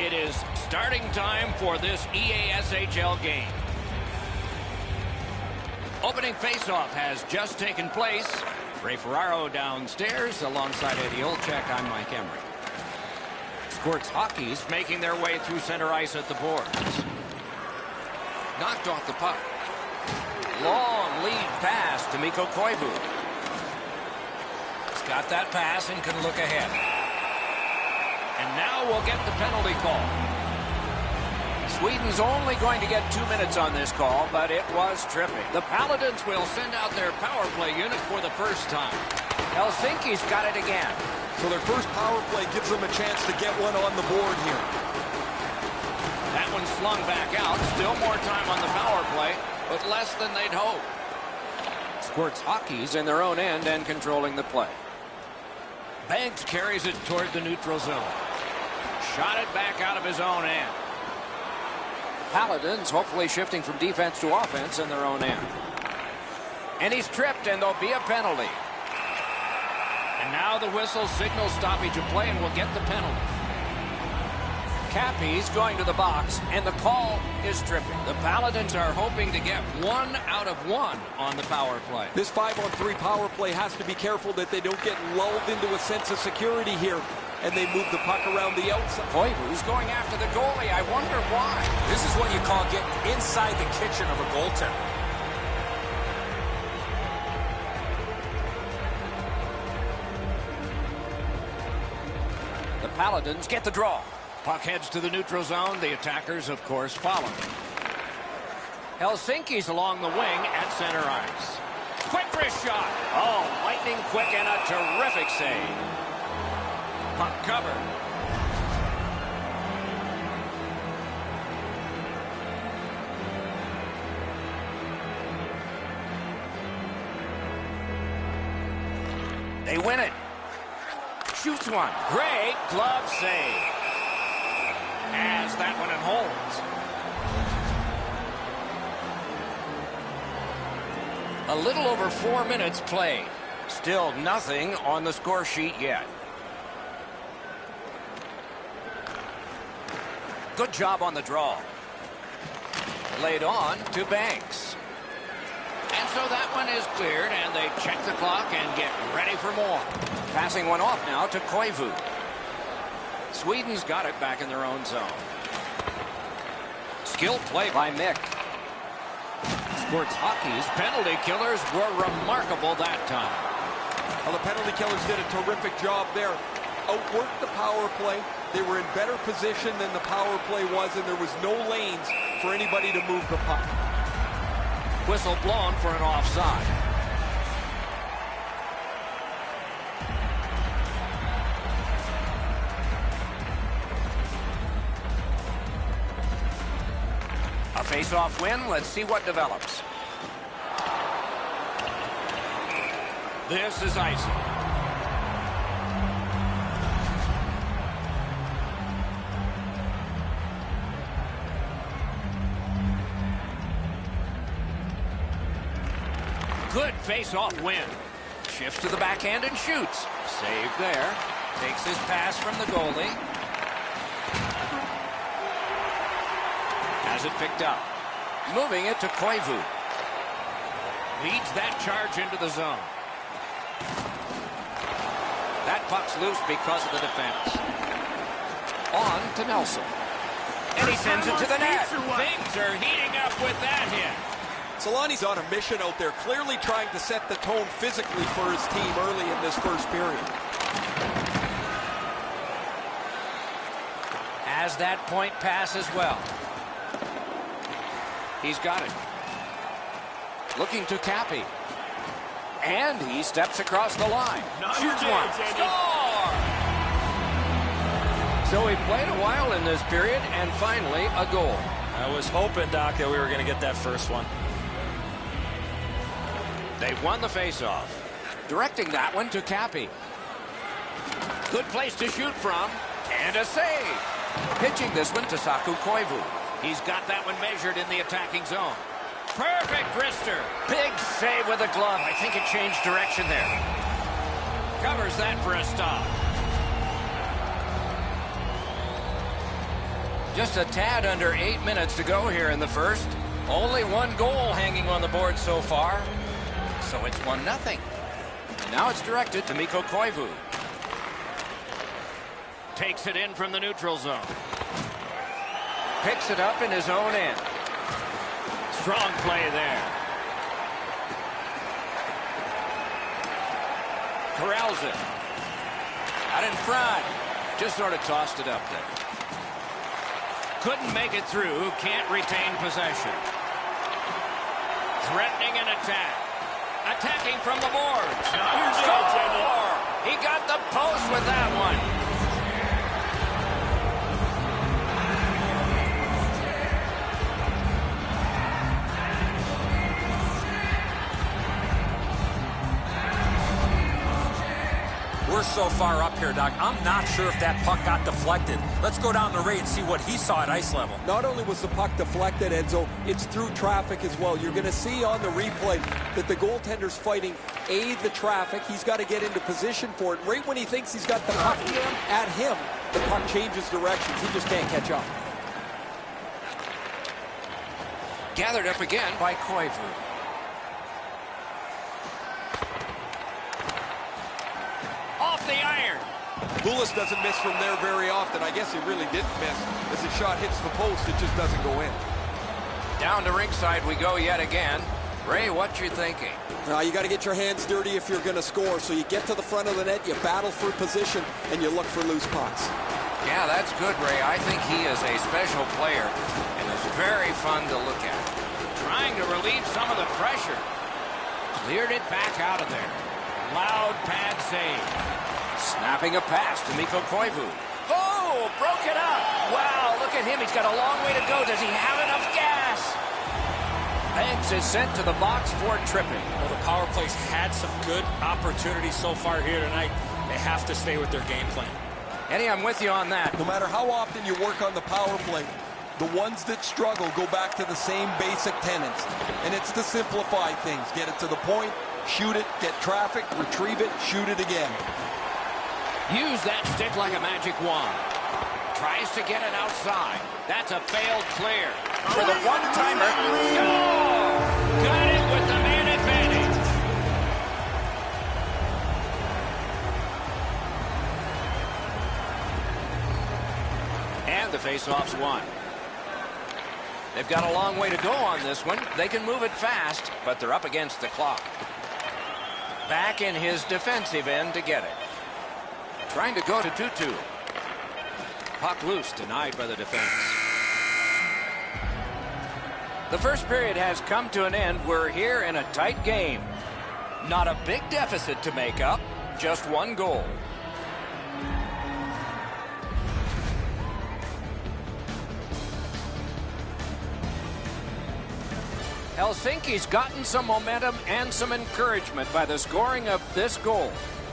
It is starting time for this EASHL game. Opening faceoff has just taken place. Ray Ferraro downstairs alongside Eddie Olczyk. I'm Mike Emery. Squirts Hockey's making their way through center ice at the boards. Knocked off the puck. Long lead pass to Mikko Koivu. He's got that pass and can look ahead. And now we'll get the penalty call. Sweden's only going to get 2 minutes on this call, but it was tripping. The Paladins will send out their power play unit for the first time. Helsinki's got it again. So their first power play gives them a chance to get one on the board here. That one slung back out. Still more time on the power play, but less than they'd hoped. Squirts Hockey's in their own end and controlling the play. Banks carries it toward the neutral zone. Shot it back out of his own end. Paladins hopefully shifting from defense to offense in their own end. And he's tripped, and there'll be a penalty. And now the whistle signals stoppage of play, and we'll get the penalty. Cappy's going to the box, and the call is tripping. The Paladins are hoping to get 1 out of 1 on the power play. This 5-on-3 power play has to be careful that they don't get lulled into a sense of security here, and they move the puck around the outside. Koivu's going after the goalie. I wonder why. This is what you call getting inside the kitchen of a goaltender. The Paladins get the draw. Puck heads to the neutral zone. The attackers, of course, follow. Helsinki's along the wing at center ice. Quick wrist shot. Oh, lightning quick and a terrific save. Puck covered. They win it. Shoots one. Great glove save. Has that one and holds. A little over 4 minutes played. Still nothing on the score sheet yet. Good job on the draw. Laid on to Banks. And so that one is cleared, and they check the clock and get ready for more. Passing one off now to Koivu. Sweden's got it back in their own zone. Skilled play by Mick. Squirts Hockey's penalty killers were remarkable that time. Well, the penalty killers did a terrific job there. Outworked the power play. They were in better position than the power play was, and there was no lanes for anybody to move the puck. Whistle blown for an offside. A face-off win. Let's see what develops. This is icing. Good face-off win. Shifts to the backhand and shoots. Save there. Takes his pass from the goalie. Has it picked up. Moving it to Koivu. Leads that charge into the zone. That puck's loose because of the defense. On to Nelson. And he sends it to the net. Things are heating up with that hit. Solani's on a mission out there, clearly trying to set the tone physically for his team early in this first period. Has that point pass as well. He's got it. Looking to Cappy. And he steps across the line. Shoots one. Score! So he played a while in this period, and finally a goal. I was hoping, Doc, that we were going to get that first one. They won the faceoff. Directing that one to Cappy. Good place to shoot from. And a save. Pitching this one to Saku Koivu. He's got that one measured in the attacking zone. Perfect wrister. Big save with a glove. I think it changed direction there. Covers that for a stop. Just a tad under 8 minutes to go here in the first. Only one goal hanging on the board so far. So it's 1-0. And now it's directed to Mikko Koivu. Takes it in from the neutral zone. Picks it up in his own end. Strong play there. Corrals it. Out in front. Just sort of tossed it up there. Couldn't make it through. Can't retain possession. Threatening an attack. Attacking from the boards. Score! He got the post with that one. We're so far up here, Doc. I'm not sure if that puck got deflected. Let's go down to Ray and see what he saw at ice level. Not only was the puck deflected, Enzo, it's through traffic as well. You're going to see on the replay that the goaltender's fighting the traffic. He's got to get into position for it. Right when he thinks he's got the puck at him, the puck changes directions. He just can't catch up. Gathered up again by Koivu. Off the iron. Lewis doesn't miss from there very often. I guess he really didn't miss. As the shot hits the post, it just doesn't go in. Down to rinkside we go yet again. Ray, what you thinking? You got to get your hands dirty if you're going to score. So you get to the front of the net, you battle for position, and you look for loose pucks. Yeah, that's good, Ray. I think he is a special player, and is very fun to look at. Trying to relieve some of the pressure. Cleared it back out of there. Loud pad save. Snapping a pass to Mikko Koivu. Oh, broke it up. Wow, look at him. He's got a long way to go. Does he have enough gas? Banks is sent to the box for tripping. Well, the power play's had some good opportunities so far here tonight. They have to stay with their game plan. Eddie, I'm with you on that. No matter how often you work on the power play, the ones that struggle go back to the same basic tenets. And it's to simplify things. Get it to the point, shoot it, get traffic, retrieve it, shoot it again. Use that stick like a magic wand. Tries to get it outside. That's a failed clear. For the one-timer. Score! Got it with the man advantage. And the face-off's won. They've got a long way to go on this one. They can move it fast, but they're up against the clock. Back in his defensive end to get it. Trying to go to 2-2. Puck loose, denied by the defense. The first period has come to an end. We're here in a tight game. Not a big deficit to make up, just one goal. Helsinki's gotten some momentum and some encouragement by the scoring of this goal.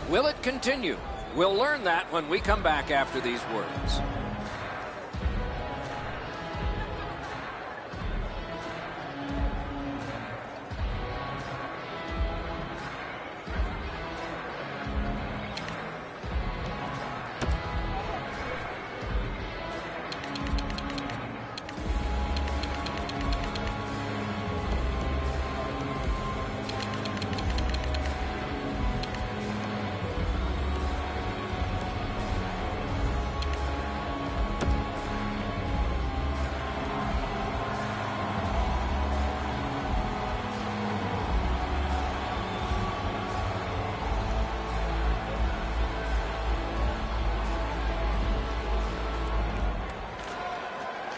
Will it continue? We'll learn that when we come back after these words.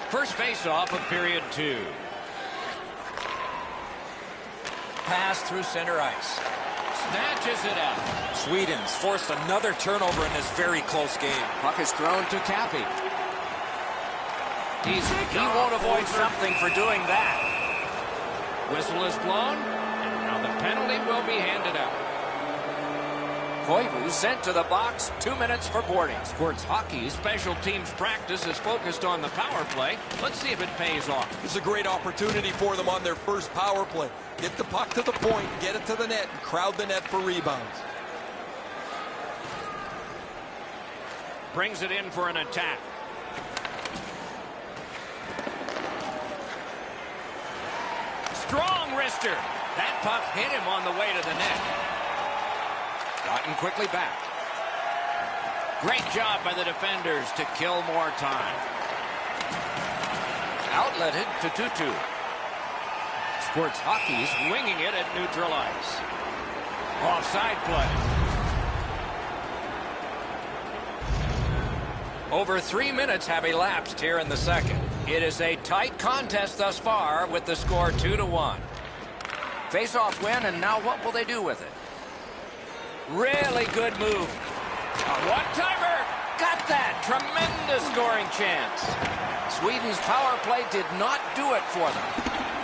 First face-off of period 2. Pass through center ice. Snatches it out. Sweden's forced another turnover in this very close game. Puck is thrown to Cappy. He won't avoid something for doing that. Whistle is blown, and now the penalty will be handed out. Koivu sent to the box, 2 minutes for boarding. Sports Hockey special teams practice is focused on the power play. Let's see if it pays off. This is a great opportunity for them on their first power play. Get the puck to the point, get it to the net, and crowd the net for rebounds. Brings it in for an attack. Strong wrister. That puck hit him on the way to the net. Gotten quickly back. Great job by the defenders to kill more time. Outletted to Tutu. Sports Hockey's winging it at neutral ice. Offside play. Over 3 minutes have elapsed here in the second. It is a tight contest thus far with the score 2-1. Face-off win, and now what will they do with it? Really good move. A one-timer. Got that. Tremendous scoring chance. Sweden's power play did not do it for them.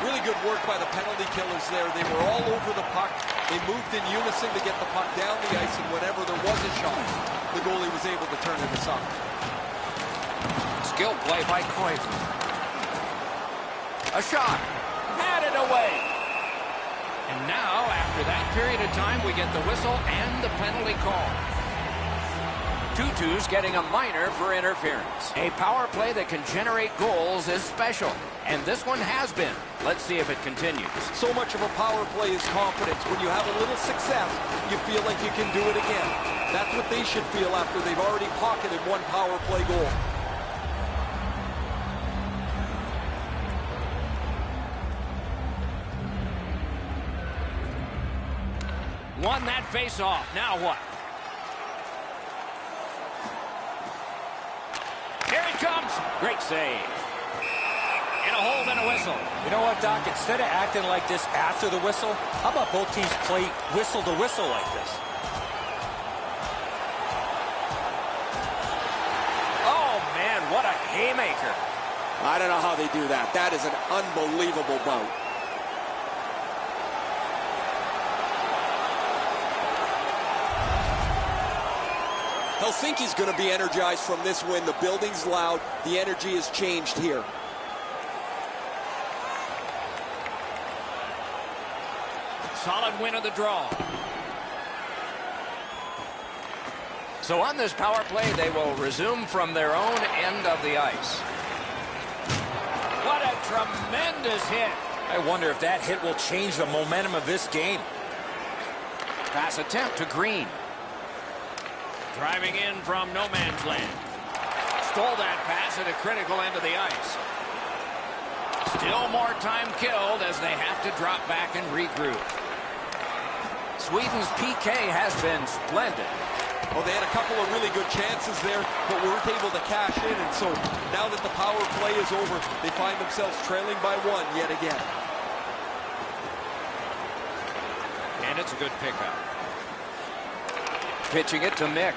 Really good work by the penalty killers there. They were all over the puck. They moved in unison to get the puck down the ice, and whenever there was a shot, the goalie was able to turn it aside. Skill play by Koivu. A shot. Had it away. And now, after that period of time, we get the whistle and the penalty call. Tutu's getting a minor for interference. A power play that can generate goals is special, and this one has been. Let's see if it continues. So much of a power play is confidence. When you have a little success, you feel like you can do it again. That's what they should feel after they've already pocketed one power play goal. Won that face-off. Now what? Here it comes. Great save. And a hold and a whistle. You know what, Doc? Instead of acting like this after the whistle, how about both teams play whistle to whistle like this? Oh, man, what a haymaker. I don't know how they do that. That is an unbelievable bout. Helsinki's going to be energized from this win. The building's loud. The energy has changed here. Solid win of the draw. So on this power play, they will resume from their own end of the ice. What a tremendous hit. I wonder if that hit will change the momentum of this game. Pass attempt to Green. Driving in from no man's land. Stole that pass at a critical end of the ice. Still more time killed as they have to drop back and regroup. Sweden's PK has been splendid. Well, they had a couple of really good chances there, but weren't able to cash in. And so now that the power play is over, they find themselves trailing by one yet again. And it's a good pickup. Pitching it to Mick.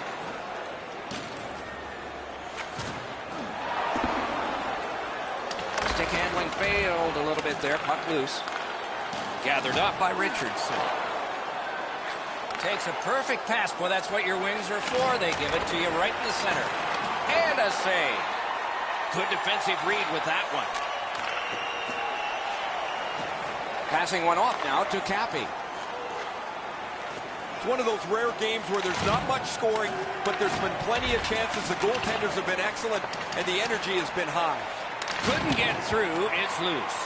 Stick handling failed a little bit there. Puck loose. Gathered up by Richardson. Takes a perfect pass. Boy, that's what your wings are for. They give it to you right in the center. And a save. Good defensive read with that one. Passing one off now to Cappy. It's one of those rare games where there's not much scoring, but there's been plenty of chances. The goaltenders have been excellent, and the energy has been high. Couldn't get through. It's loose.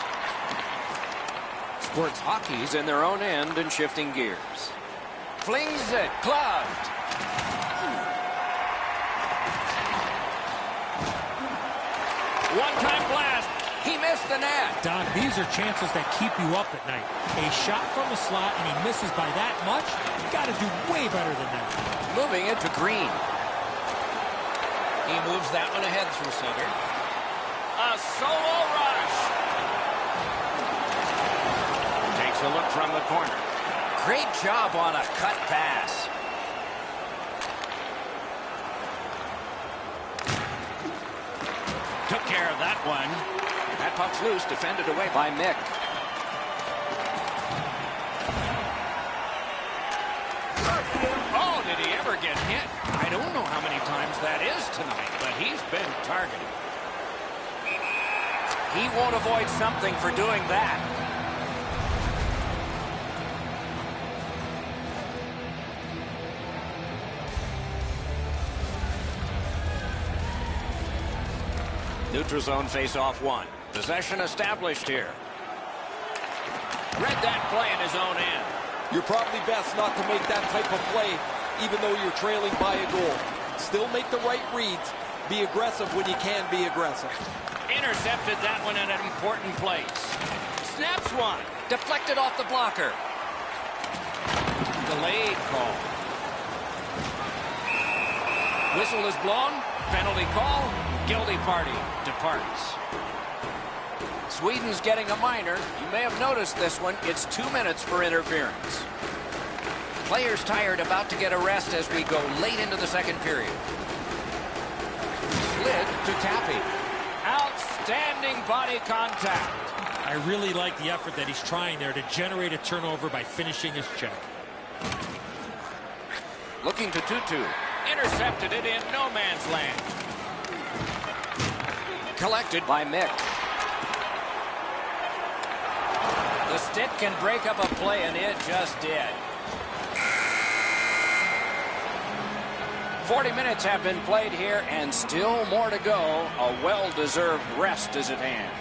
Sports Hockey's in their own end and shifting gears. Flings it. Gloved. One-time blast. He missed the net. Don, these are chances that keep you up at night. A shot from the slot and he misses by that much. You got to do way better than that. Moving it to Green. He moves that one ahead through center. A solo rush. Takes a look from the corner. Great job on a cut pass. Took care of that one. That puck's loose, defended away by Mick. Oh, did he ever get hit? I don't know how many times that is tonight, but he's been targeted. He won't avoid something for doing that. Neutral zone face-off one. Possession established here. Read that play in his own end. You're probably best not to make that type of play, even though you're trailing by a goal. Still make the right reads. Be aggressive when you can be aggressive. Intercepted that one in an important place. Snaps one. Deflected off the blocker. Delayed call. Whistle is blown. Penalty call. Guilty party departs. Sweden's getting a minor. You may have noticed this one. It's 2 minutes for interference. Players tired, about to get a rest as we go late into the second period. Slid to Cappy. Outstanding body contact. I really like the effort that he's trying there to generate a turnover by finishing his check. Looking to Tutu. Intercepted it in no man's land. Collected by Mick. The stick can break up a play, and it just did. 40 minutes have been played here, and still more to go. A well-deserved rest is at hand.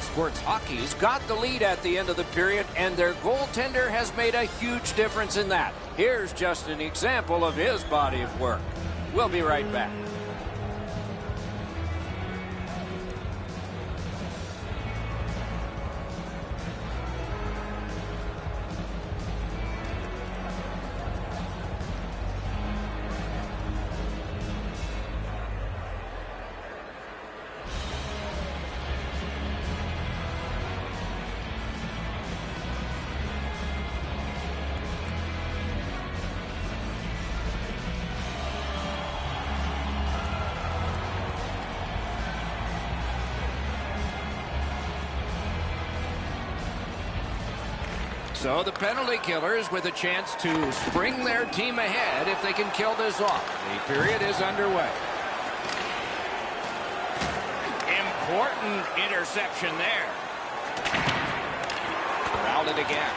Sports Hockey's got the lead at the end of the period, and their goaltender has made a huge difference in that. Here's just an example of his body of work. We'll be right back. So the penalty killers with a chance to spring their team ahead if they can kill this off. The period is underway. Important interception there. Fouled it again.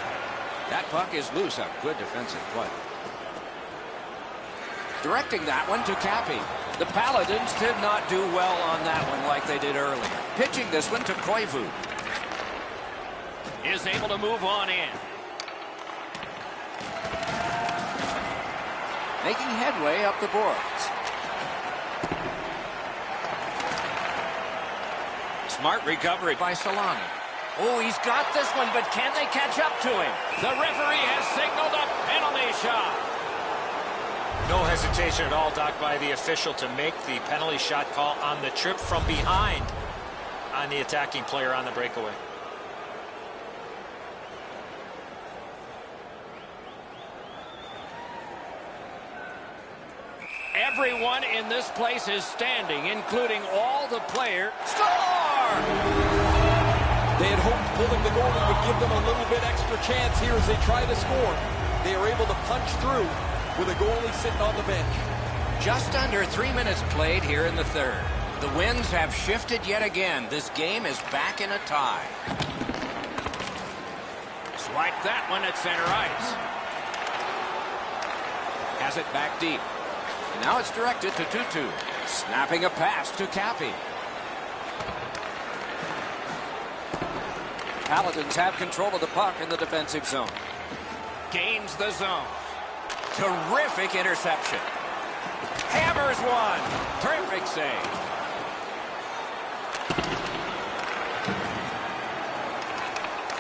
That puck is loose. A good defensive play. Directing that one to Cappy. The Paladins did not do well on that one like they did earlier. Pitching this one to Koivu. Is able to move on in. Making headway up the boards. Smart recovery by Solani. Oh, he's got this one, but can they catch up to him? The referee has signaled a penalty shot. No hesitation at all, Doc, by the official to make the penalty shot call on the trip from behind on the attacking player on the breakaway. Everyone in this place is standing, including all the players. Score! They had hoped pulling the goal would give them a little bit extra chance here as they try to score. They are able to punch through with a goalie sitting on the bench. Just under 3 minutes played here in the third. The winds have shifted yet again. This game is back in a tie. Swipe that one at center ice. Has it back deep. And now it's directed to Tutu. Snapping a pass to Cappy. Paladins have control of the puck in the defensive zone. Gains the zone. Terrific interception. Hammers one. Terrific save.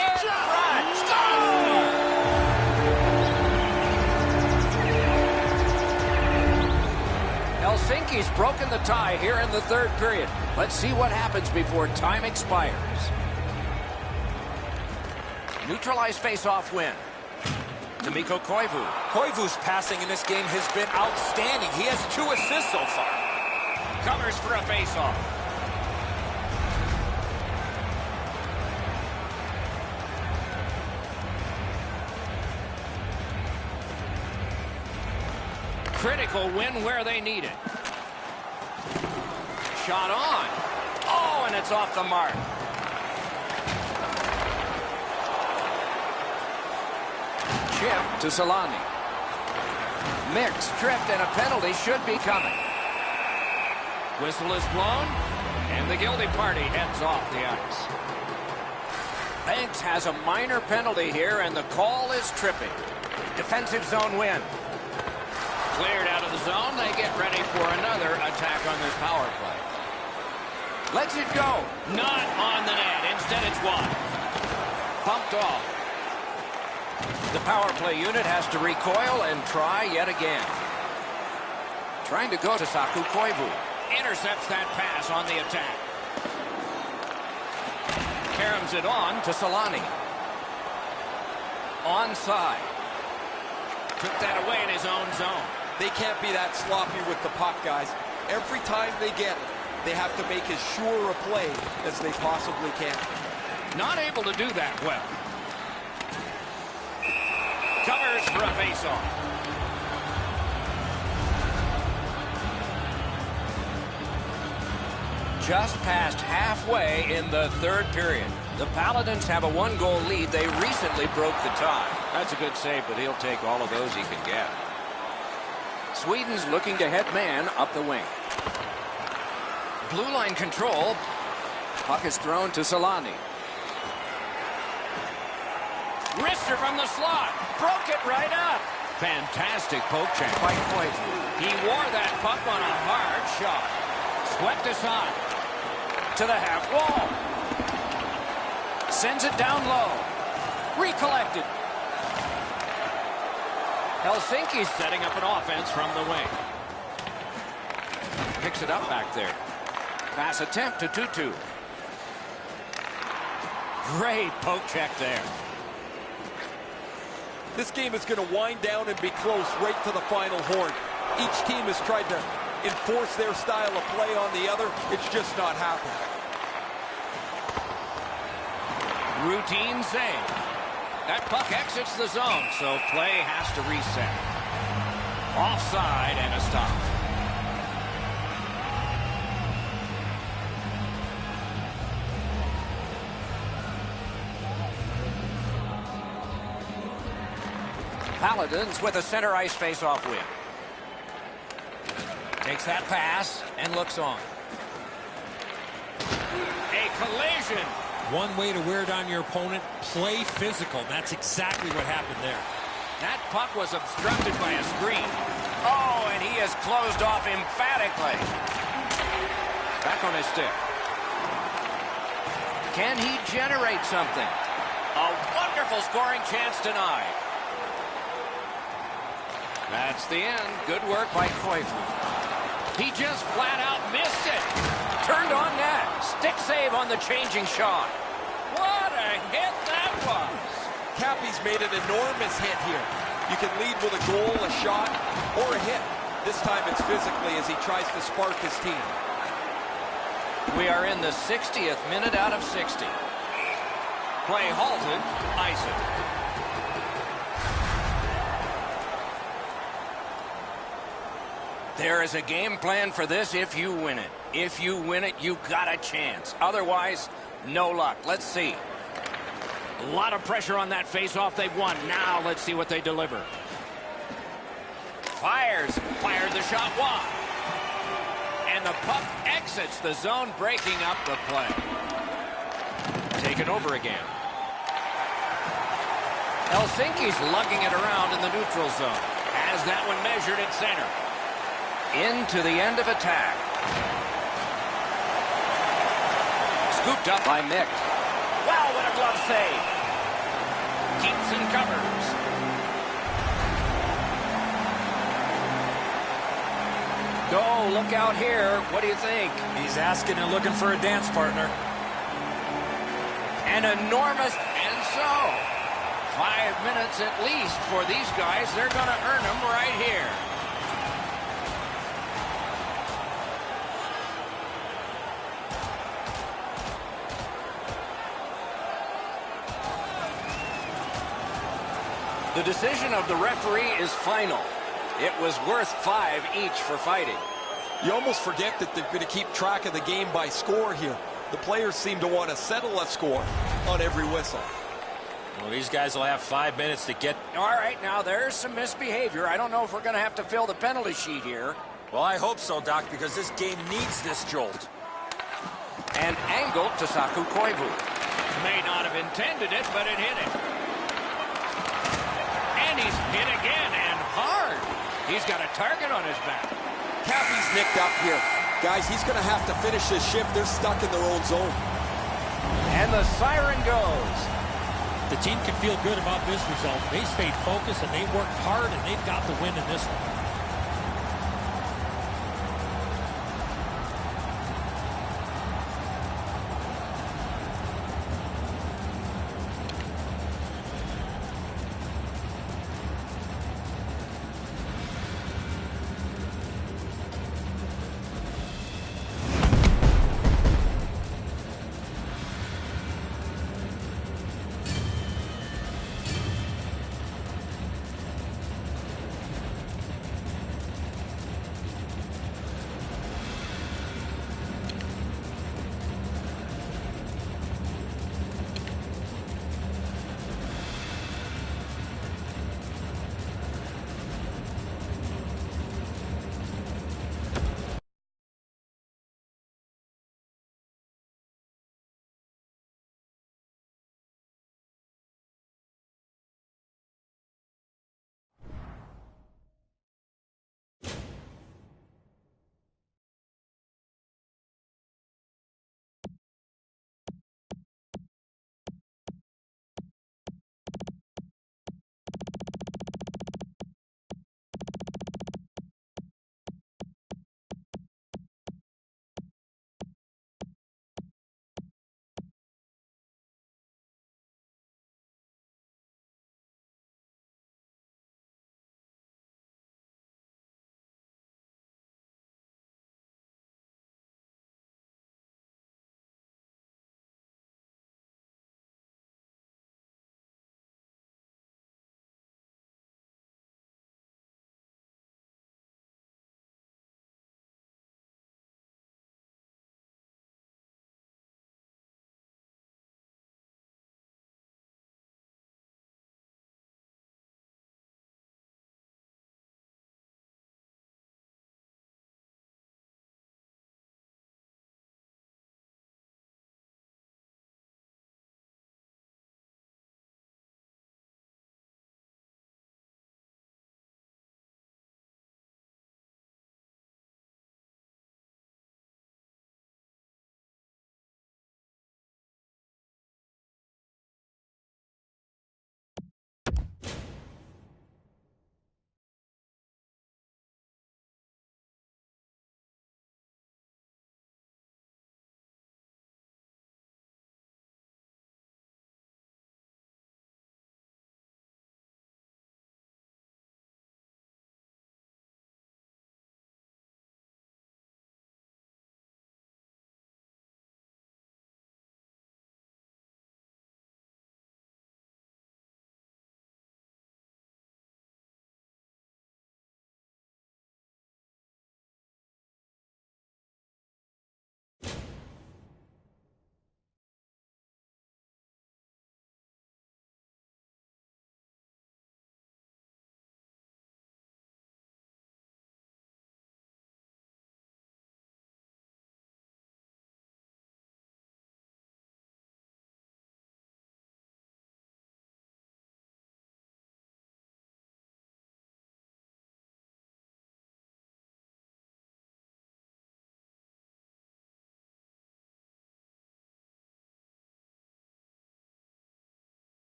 In front. Score! Helsinki's broken the tie here in the third period. Let's see what happens before time expires. Neutralized face-off win. To Mikko Koivu. Koivu's passing in this game has been outstanding. He has 2 assists so far. Covers for a face-off. Critical win where they need it. Shot on. Oh, and it's off the mark. Chip to Solani. Mix tripped and a penalty should be coming. Whistle is blown, and the guilty party heads off the ice. Banks has a minor penalty here, and the call is tripping. Defensive zone win. Cleared out of the zone. They get ready for another attack on this power play. Lets it go. Not on the net. Instead, it's wide. Pumped off. The power play unit has to recoil and try yet again. Trying to go to Saku Koivu. Intercepts that pass on the attack. Caroms it on to Solani. Onside. Took that away in his own zone. They can't be that sloppy with the puck, guys. Every time they get it, they have to make as sure a play as they possibly can. Not able to do that well. Covers for a faceoff. Just past halfway in the third period. The Paladins have a one-goal lead. They recently broke the tie. That's a good save, but he'll take all of those he can get. Sweden's looking to head man up the wing. Blue line control. Puck is thrown to Solani. Wrister from the slot. Broke it right up. Fantastic poke check by Koivu. He wore that puck on a hard shot. Swept aside. To the half wall. Sends it down low. Recollected. Helsinki's setting up an offense from the wing. Picks it up back there. Pass attempt to Tutu. Great poke check there. This game is going to wind down and be close right to the final horn. Each team has tried to enforce their style of play on the other. It's just not happening. Routine save. That puck exits the zone, so play has to reset. Offside and a stop. Paladins with a center ice face-off win. Takes that pass and looks on. A collision. One way to wear down your opponent, play physical. That's exactly what happened there. That puck was obstructed by a screen. Oh, and he is closed off emphatically. Back on his stick. Can he generate something? A wonderful scoring chance denied. That's the end. Good work by Koivu. He just flat out missed it. Turned on net. Stick save on the changing shot. What a hit that was. Cappy's made an enormous hit here. You can lead with a goal, a shot, or a hit. This time it's physically as he tries to spark his team. We are in the 60th minute out of 60. Play halted. Ice it. There is a game plan for this if you win it. If you win it, you got a chance. Otherwise, no luck. Let's see. A lot of pressure on that face-off. They've won. Now let's see what they deliver. Fires. Fired the shot wide. And the puck exits the zone, breaking up the play. Taken over again. Helsinki's lugging it around in the neutral zone. Has that one measured at center. Into the end of attack. Scooped up by Mick. Wow, what a glove save. Keeps and covers. Go, look out here. What do you think? He's asking and looking for a dance partner. An enormous, and so 5 minutes at least for these guys. They're going to earn them right here. The decision of the referee is final. It was worth 5 each for fighting. You almost forget that they're going to keep track of the game by score here. The players seem to want to settle a score on every whistle. Well, these guys will have 5 minutes to get... All right, now there's some misbehavior. I don't know if we're going to have to fill the penalty sheet here. Well, I hope so, Doc, because this game needs this jolt. And angled to Saku Koivu. May not have intended it, but it hit him. And he's hit again, and hard. He's got a target on his back. Cappy's nicked up here. Guys, he's going to have to finish this shift. They're stuck in their own zone. And the siren goes. The team can feel good about this result. They stayed focused, and they worked hard, and they've got the win in this one.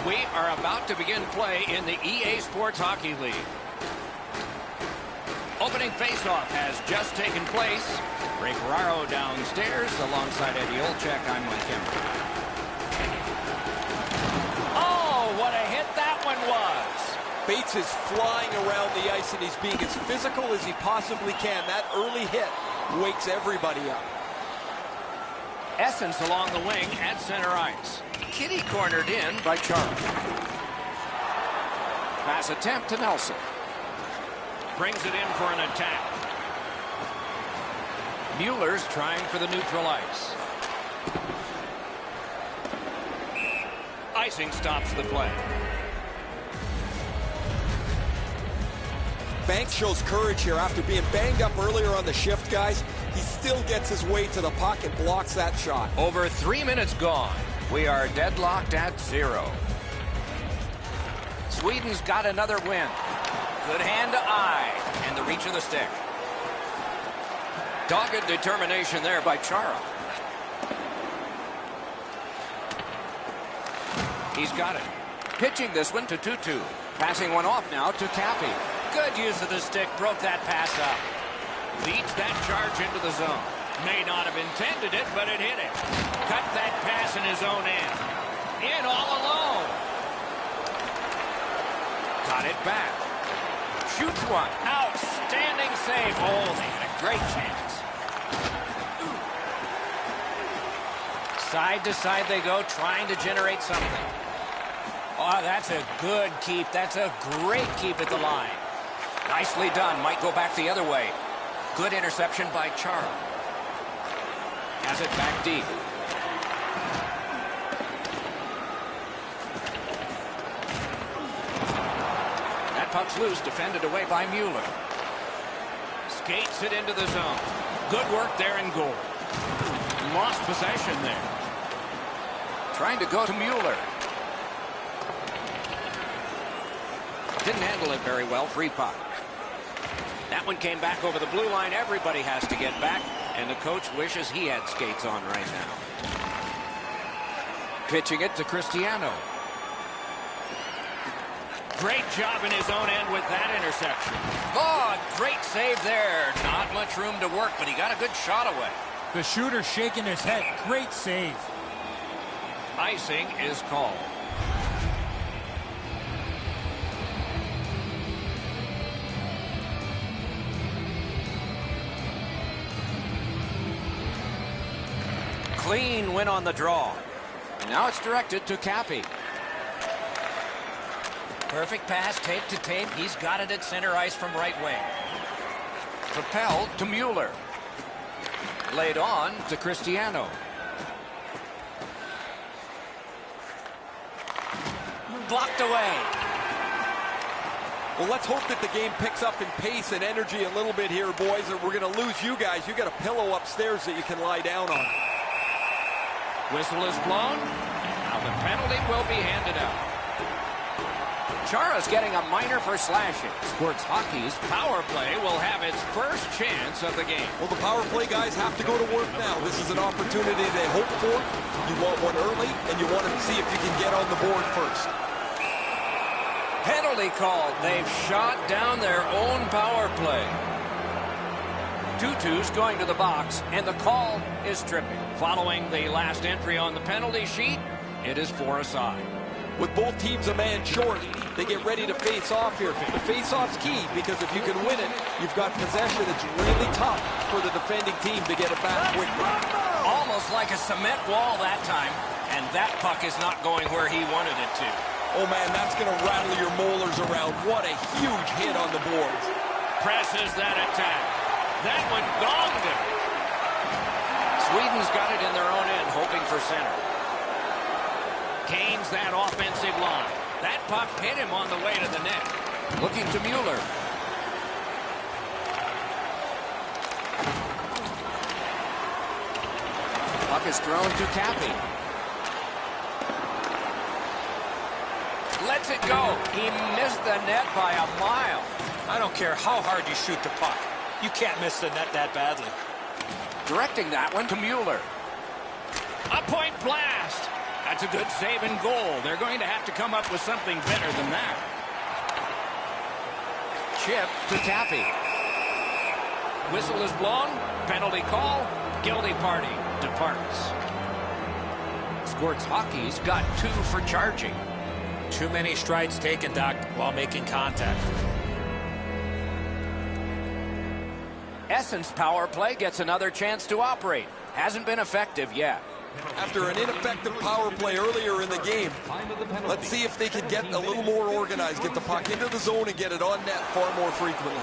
We are about to begin play in the EA Sports Hockey League. Opening faceoff has just taken place. Ray Ferraro downstairs alongside Eddie Olczyk. I'm Mike Emery. Oh, what a hit that one was. Bates is flying around the ice, and he's being as physical as he possibly can. That early hit wakes everybody up. Essence along the wing at center ice. Kitty cornered in by Charles. Pass attempt to Nelson. Brings it in for an attack. Mueller's trying for the neutral ice. Icing stops the play. Banks shows courage here after being banged up earlier on the shift, guys. He still gets his way to the puck and blocks that shot. Over 3 minutes gone. We are deadlocked at 0. Sweden's got another win. Good hand to eye and the reach of the stick. Dogged determination there by Chara. He's got it. Pitching this one to Tutu. Passing one off now to Cappy. Good use of the stick. Broke that pass up. Leads that charge into the zone. May not have intended it, but it hit it. Cut that pass in his own end. In all alone. Got it back. Shoots one. Outstanding save. Oh, they had a great chance. Side to side they go, trying to generate something. Oh, that's a good keep. That's a great keep at the line. Nicely done. Might go back the other way. Good interception by Chara. Has it back deep. Puck's loose, defended away by Mueller. Skates it into the zone. Good work there in goal. Lost possession there. Trying to go to Mueller. Didn't handle it very well. Free puck. That one came back over the blue line. Everybody has to get back, and the coach wishes he had skates on right now. Pitching it to Cristiano. Great job in his own end with that interception. Oh, great save there. Not much room to work, but he got a good shot away. The shooter shaking his head. Great save. Icing is called. Clean win on the draw. And now it's directed to Cappy. Perfect pass, tape to tape. He's got it at center ice from right wing. Propelled to Mueller. Laid on to Cristiano. Blocked away. Well, let's hope that the game picks up in pace and energy a little bit here, boys, or we're going to lose you guys. You got a pillow upstairs that you can lie down on. Whistle is blown. Now the penalty will be handed out. Chara's getting a minor for slashing. Sports Hockey's power play will have its first chance of the game. Well, the power play guys have to go to work now. This is an opportunity they hope for. You want one early, and you want to see if you can get on the board first. Penalty called. They've shot down their own power play. Tutu's going to the box, and the call is tripping. Following the last entry on the penalty sheet, it is for a side. With both teams a man short, they get ready to face off here. The face-off's key, because if you can win it, you've got possession. It's really tough for the defending team to get it back quickly. Almost like a cement wall that time, and that puck is not going where he wanted it to. Oh, man, that's going to rattle your molars around. What a huge hit on the boards. Presses that attack. That one gonged him. Sweden's got it in their own end, hoping for center. Gains that offensive line. That puck hit him on the way to the net. Looking to Mueller. Puck is thrown to Cappy. Lets it go. He missed the net by a mile. I don't care how hard you shoot the puck. You can't miss the net that badly. Directing that one to Mueller. A point blast. That's a good save and goal. They're going to have to come up with something better than that. Chip to Cappy. Whistle is blown. Penalty call. Guilty party departs. Squirts Hockey's got 2 for charging. Too many strides taken, Doc, while making contact. Essence power play gets another chance to operate. Hasn't been effective yet. After an ineffective power play earlier in the game, let's see if they can get a little more organized, get the puck into the zone and get it on net far more frequently.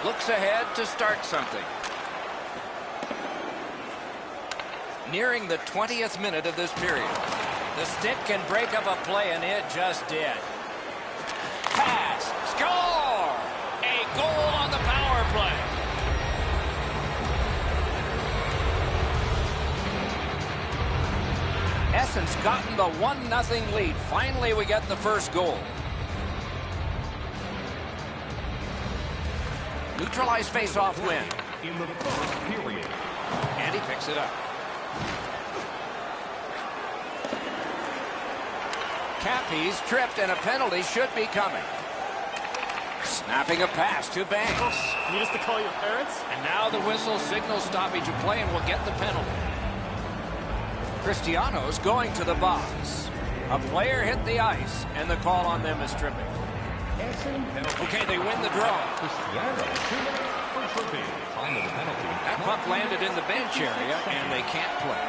Looks ahead to start something. Nearing the 20th minute of this period. The stick can break up a play, and it just did. Pass. Score! A goal on the power play. Essence gotten the 1-0 lead. Finally, we get the first goal. Neutralized face-off win. In the first period. And he picks it up. Cappy's tripped, and a penalty should be coming. Snapping a pass to Banks. Need us to call your parents? And now the whistle signals stoppage of play, and will get the penalty. Cristiano's going to the box. A player hit the ice, and the call on them is tripping. Okay, they win the draw. That puck landed in the bench area, and they can't play.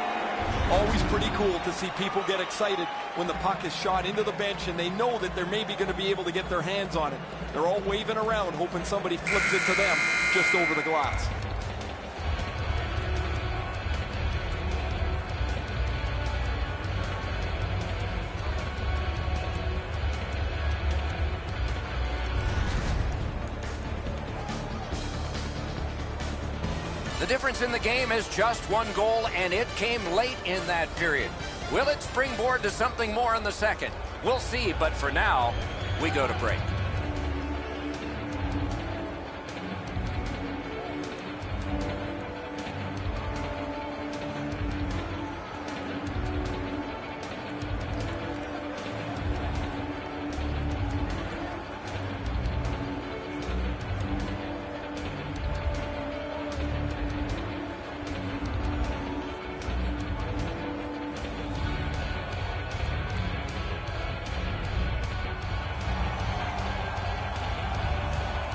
Always pretty cool to see people get excited when the puck is shot into the bench and they know that they're maybe going to be able to get their hands on it. They're all waving around, hoping somebody flips it to them just over the glass. The difference in the game is just 1 goal, and it came late in that period. Will it springboard to something more in the second? We'll see, but for now, we go to break.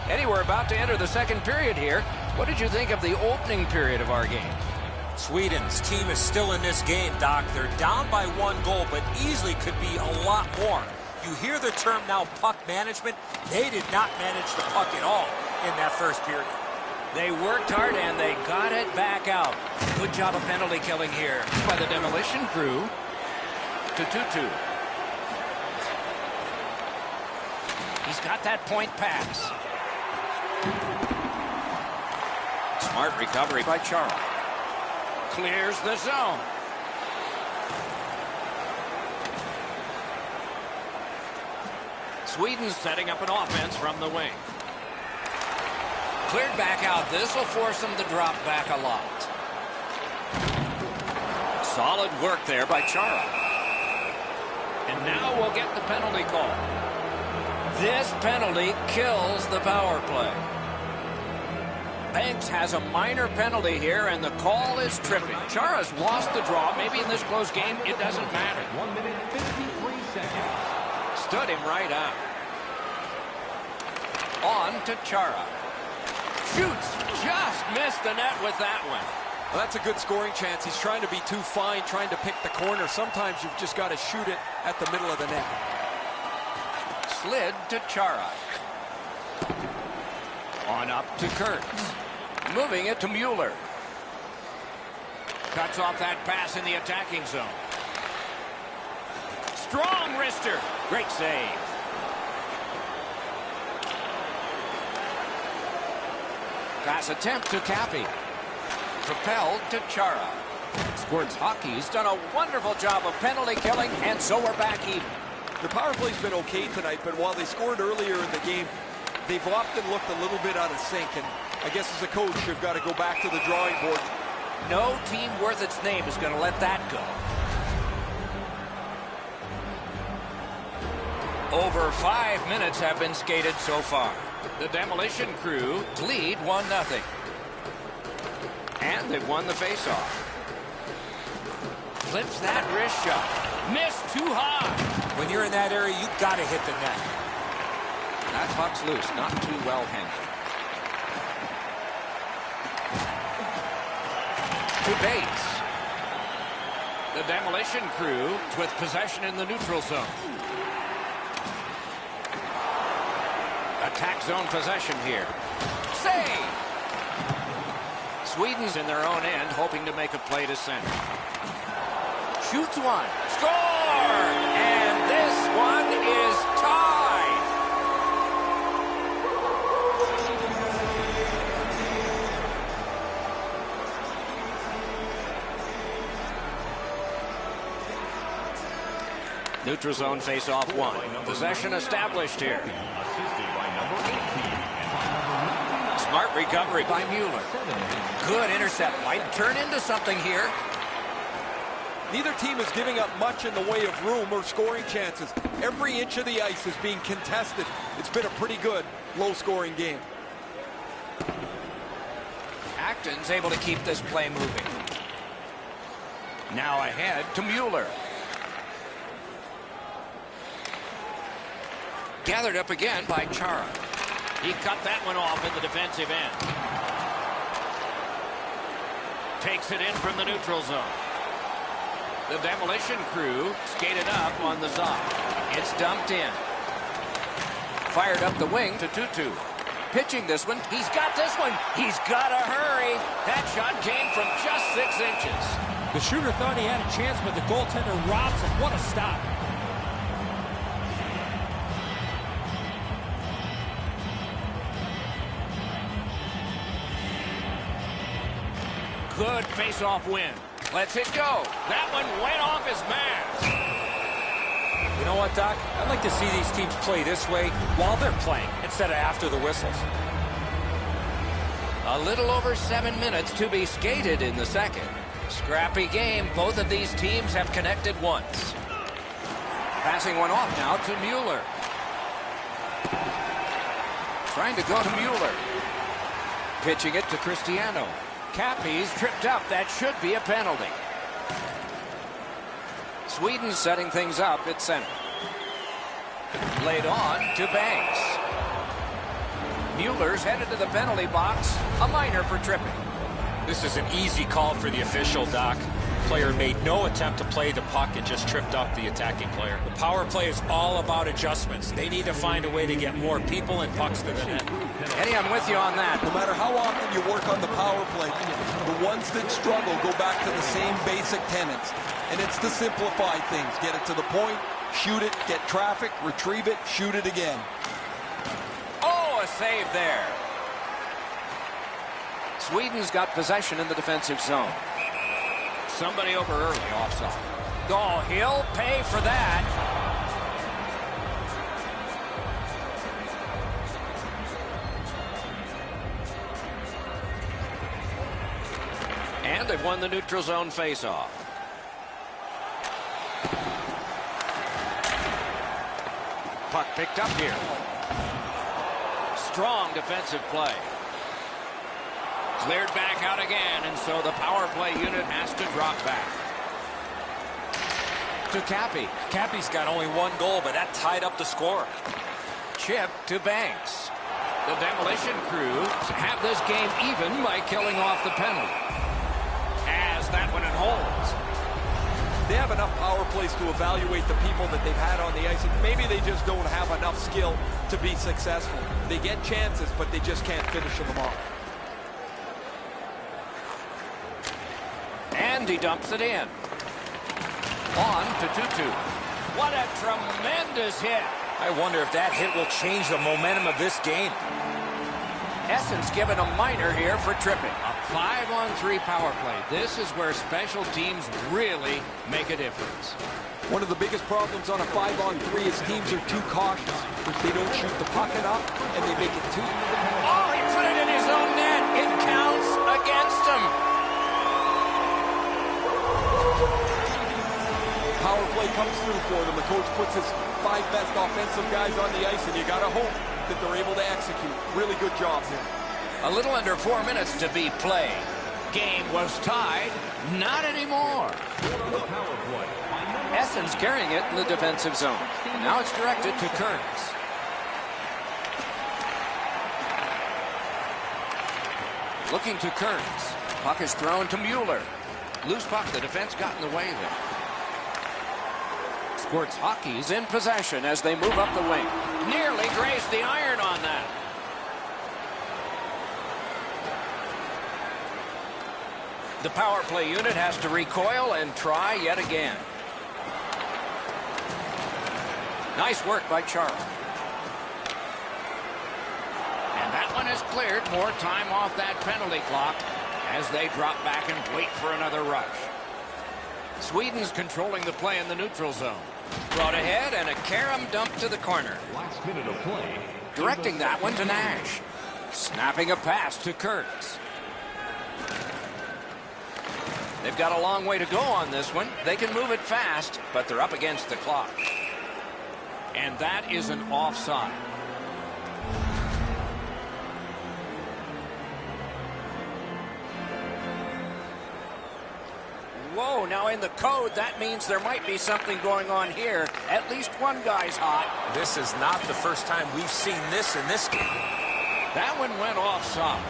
Eddie, we're about to enter the second period here. What did you think of the opening period of our game? Sweden's team is still in this game, Doc. They're down by 1 goal, but easily could be a lot more. You hear the term now, puck management. They did not manage the puck at all in that first period. They worked hard, and they got it back out. Good job of penalty killing here by the demolition crew to 2-2. He's got that point pass. Smart recovery by Chara. Clears the zone. Sweden setting up an offense from the wing. Cleared back out. This will force them to drop back a lot. Solid work there by Chara. And now we'll get the penalty call. This penalty kills the power play. Banks has a minor penalty here, and the call is tripping. Chara's lost the draw. Maybe in this close game, it doesn't matter. 1 minute, 53 seconds. Stood him right out. On to Chara. Shoots. Just missed the net with that one. Well, that's a good scoring chance. He's trying to be too fine, trying to pick the corner. Sometimes you've just got to shoot it at the middle of the net. Slid to Chara. On up to Kurtz. Moving it to Mueller. Cuts off that pass in the attacking zone. Strong wrister. Great save. Pass attempt to Cappy. Propelled to Chara. Squirts Hockey's done a wonderful job of penalty killing, and so we're back even. The power play's been okay tonight, but while they scored earlier in the game, they've often looked a little bit out of sync, and I guess as a coach, you've got to go back to the drawing board No team worth its name is going to let that go. Over 5 minutes have been skated so far. The demolition crew lead 1-0. And they've won the faceoff. Flips that wrist shot. Missed too high. When you're in that area, you've got to hit the net. That puck's loose, not too well handled. To Bates. The demolition crew with possession in the neutral zone. Attack zone possession here. Save! Sweden's in their own end, hoping to make a play to center. Shoots one. Score! And this one is tied. Neutral zone face-off one. Possession established here. Smart recovery by Mueller. Good intercept. Might turn into something here. Neither team is giving up much in the way of room or scoring chances. Every inch of the ice is being contested. It's been a pretty good, low-scoring game. Acton's able to keep this play moving. Now ahead to Mueller. Gathered up again by Chara. He cut that one off in the defensive end. Takes it in from the neutral zone. The demolition crew skated up on the side. It's dumped in. Fired up the wing to Tutu. Pitching this one. He's got this one. He's got to hurry. That shot came from just 6 inches. The shooter thought he had a chance, but the goaltender robs him. What a stop. Good face-off win. Lets it go. That one went off his mask. You know what, Doc? I'd like to see these teams play this way while they're playing instead of after the whistles. A little over 7 minutes to be skated in the second. Scrappy game. Both of these teams have connected once. Passing one off now to Mueller. Trying to go to Mueller. Pitching it to Cristiano. Cappy's tripped up. That should be a penalty. Sweden setting things up at center. Laid on to Banks. Mueller's headed to the penalty box. A minor for tripping. This is an easy call for the official, Doc. Player made no attempt to play the puck and just tripped up the attacking player. The power play is all about adjustments. They need to find a way to get more people and pucks to the net. Eddie, I'm with you on that. No matter how often you work on the power play, the ones that struggle go back to the same basic tenets. And it's to simplify things. Get it to the point, shoot it, get traffic, retrieve it, shoot it again. Oh, a save there. Sweden's got possession in the defensive zone. Somebody over early, offside. Oh, he'll pay for that. And they've won the neutral zone faceoff. Puck picked up here. Strong defensive play. Cleared back out again, and so the power play unit has to drop back. To Cappy. Cappy's got only 1 goal, but that tied up the score. Chip to Banks. The demolition crew have this game even by killing off the penalty. As that one it holds. They have enough power plays to evaluate the people that they've had on the ice, and maybe they just don't have enough skill to be successful. They get chances, but they just can't finish them off. And he dumps it in. On to Tutu. What a tremendous hit. I wonder if that hit will change the momentum of this game. Essence given a minor here for tripping. A 5-on-3 power play. This is where special teams really make a difference. One of the biggest problems on a 5-on-3 is teams are too cautious. They don't shoot the puck enough, and they make it too... Oh, he put it in his own net. It counts against him. comes through for them. The coach puts his 5 best offensive guys on the ice, and you got to hope that they're able to execute. Really good job here. A little under 4 minutes to be played. Game was tied. Not anymore. Power play. Essens carrying it in the defensive zone. And now it's directed to Kearns. Looking to Kearns. Puck is thrown to Mueller. Loose puck. The defense got in the way there. Sports Hockey's in possession as they move up the wing. Nearly grazed the iron on that. The power play unit has to recoil and try yet again. Nice work by Charles. And that one is cleared. More time off that penalty clock as they drop back and wait for another rush. Sweden's controlling the play in the neutral zone. Brought ahead and a carom dump to the corner. Last minute of play. Directing that one to Nash. Snapping a pass to Kurtz. They've got a long way to go on this one. They can move it fast, but they're up against the clock. And that is an offside. Whoa, now in the code, that means there might be something going on here. At least one guy's hot. This is not the first time we've seen this in this game. That one went offside.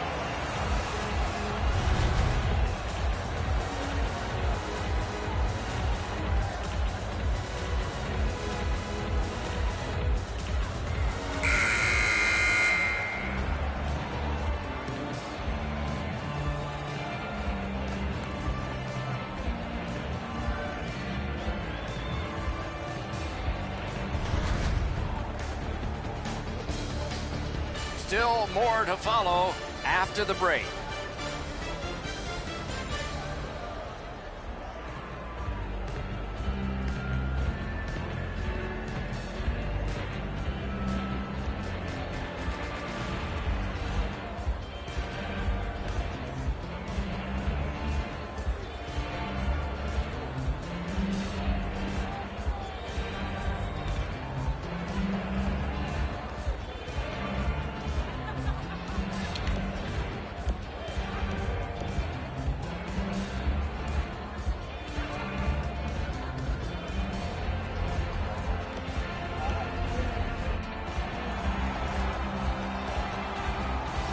Still more to follow after the break.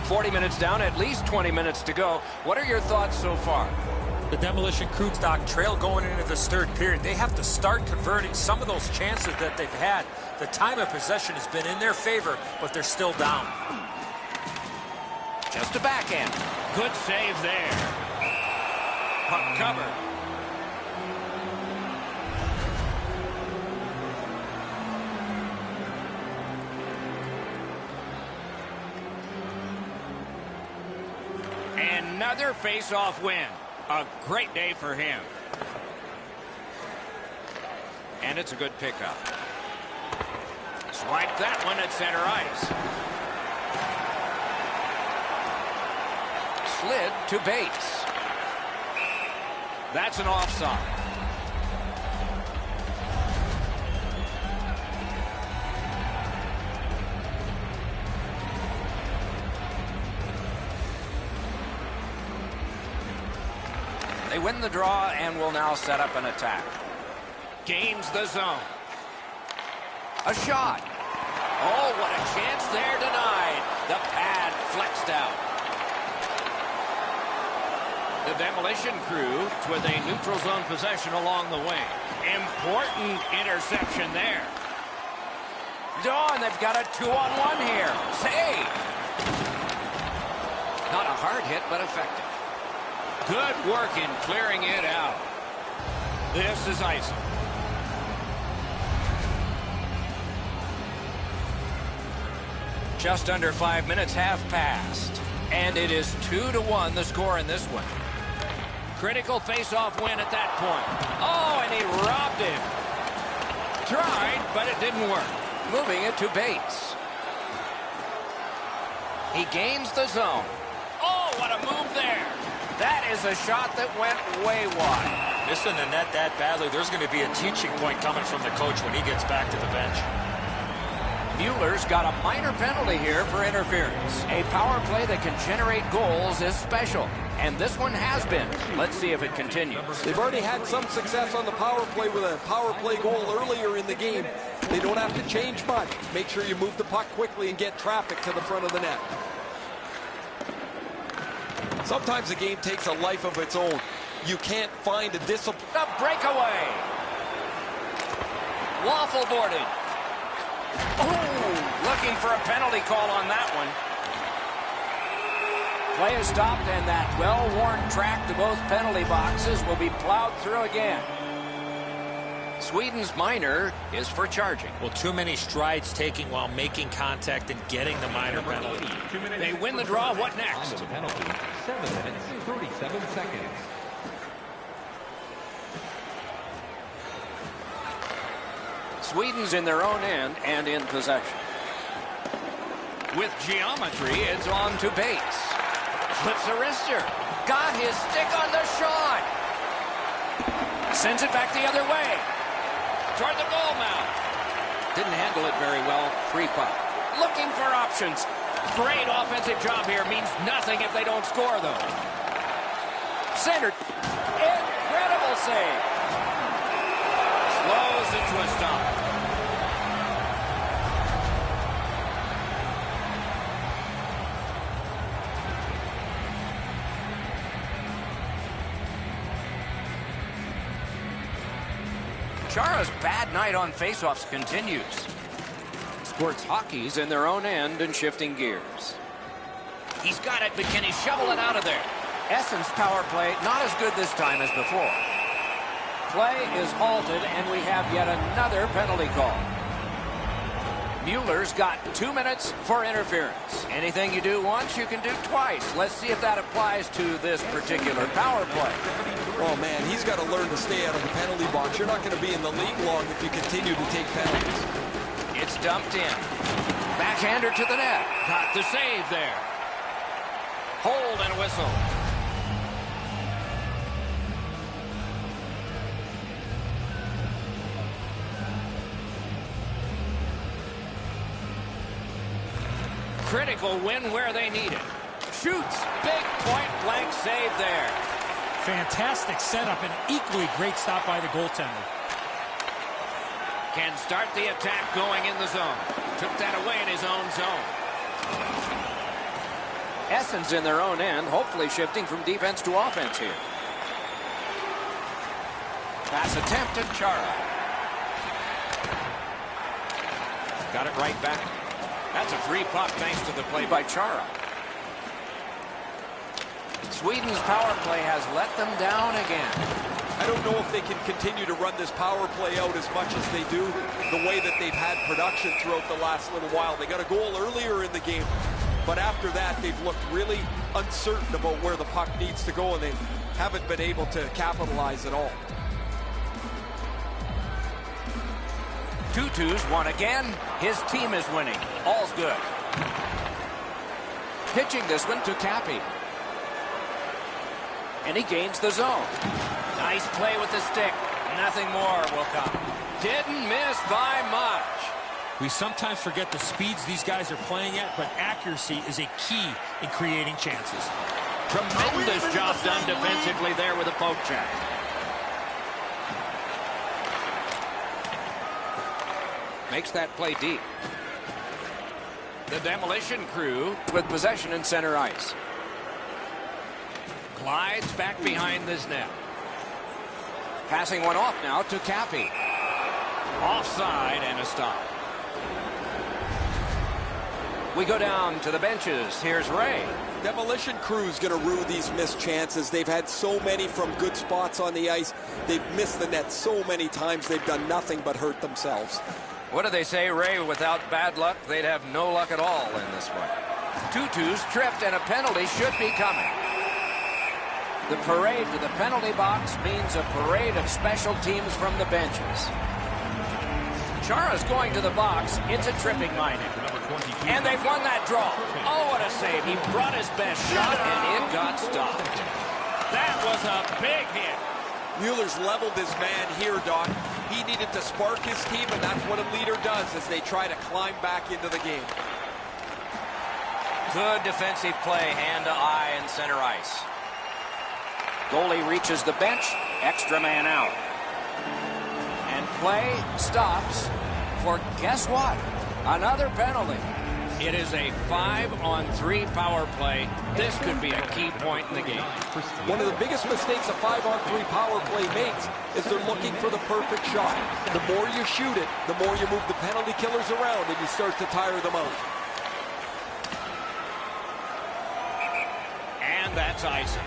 $40 minutes down, at least 20 minutes to go. What are your thoughts so far? The demolition crew Stock trail going into this third period. They have to start converting some of those chances that they've had. The time of possession has been in their favor, but they're still down. Just a backhand. Good save there. Puck covered. Another face-off win. A great day for him. And it's a good pickup. Swipe that one at center ice. Slid to Bates. That's an offside. They win the draw and will now set up an attack. Gains the zone. A shot. Oh, what a chance there denied. The pad flexed out. The demolition crew with a neutral zone possession along the wing. Important interception there. Dawn, they've got a 2-on-1 here. Save. Not a hard hit, but effective. Good work in clearing it out. This is icing. Just under 5 minutes have passed. And it is 2-1 the score in this one. Critical face-off win at that point. Oh, and he robbed him. Tried, but it didn't work. Moving it to Bates. He gains the zone. Oh, what a move there. That is a shot that went way wide. Missing the net that badly, there's going to be a teaching point coming from the coach when he gets back to the bench. Mueller's got a minor penalty here for interference. A power play that can generate goals is special, and this one has been. Let's see if it continues. They've already had some success on the power play with a power play goal earlier in the game. They don't have to change much. Make sure you move the puck quickly and get traffic to the front of the net. Sometimes the game takes a life of its own. You can't find a discipline. The breakaway. Waffle boarded. Oh, looking for a penalty call on that one. Play is stopped, and that well-worn track to both penalty boxes will be plowed through again. Sweden's minor is for charging. Well, too many strides taking while making contact and getting the minor penalty. They win the draw. What On next? to the penalty. 7 minutes, 37 seconds. Sweden's in their own end and in possession. With geometry, it's on to Bates. Flips a wrister. Got his stick on the shot. Sends it back the other way. Toward the goal mouth. Didn't handle it very well. Free puck. Looking for options. Great offensive job here. Means nothing if they don't score, though. Centered. Incredible save. Slows it to a stop. Chara's bad night on faceoffs continues. Sports hockey's in their own end and shifting gears. He's got it, but can he shovel it out of there? Essen's power play not as good this time as before. Play is halted, and we have yet another penalty call. Mueller's got 2 minutes for interference. Anything you do once, you can do twice. Let's see if that applies to this particular power play. Oh, man, he's got to learn to stay out of the penalty box. You're not going to be in the league long if you continue to take penalties. It's dumped in. Backhander to the net. Got the save there. Hold and a whistle. Critical win where they need it. Shoots. Big point-blank save there. Fantastic setup and equally great stop by the goaltender. Can start the attack going in the zone. Took that away in his own zone. Essen's in their own end, hopefully shifting from defense to offense here. Pass attempt at Chara. Got it right back. That's a free puck thanks to the play by Chara. Sweden's power play has let them down again. I don't know if they can continue to run this power play out as much as they do, the way that they've had production throughout the last little while. They got a goal earlier in the game, but after that, they've looked really uncertain about where the puck needs to go, and they haven't been able to capitalize at all. Tutu's won again. His team is winning. All's good. Pitching this one to Cappy. And he gains the zone. Nice play with the stick. Nothing more will come. Didn't miss by much. We sometimes forget the speeds these guys are playing at, but accuracy is a key in creating chances. Tremendous job done defensively there with a poke check. Makes that play deep. The demolition crew with possession in center ice. Glides back behind this net. Passing one off now to Cappy. Offside and a stop. We go down to the benches. Here's Ray. Demolition crew's going to rue these missed chances. They've had so many from good spots on the ice. They've missed the net so many times. They've done nothing but hurt themselves. What do they say, Ray? Without bad luck, they'd have no luck at all in this one. Tutu's tripped, and a penalty should be coming. The parade to the penalty box means a parade of special teams from the benches. Chara's going to the box. It's a tripping minor. And they've won that draw. Oh, what a save. He brought his best shot, and it got stopped. That was a big hit. Mueller's leveled his man here, Doc. He needed to spark his team, and that's what a leader does as they try to climb back into the game. Good defensive play, hand to eye in center ice. Goalie reaches the bench, extra man out. And play stops for, guess what? Another penalty. It is a 5-on-3 power play. This could be a key point in the game. One of the biggest mistakes a 5-on-3 power play makes is they're looking for the perfect shot. The more you shoot it, the more you move the penalty killers around and you start to tire them out. And that's icing.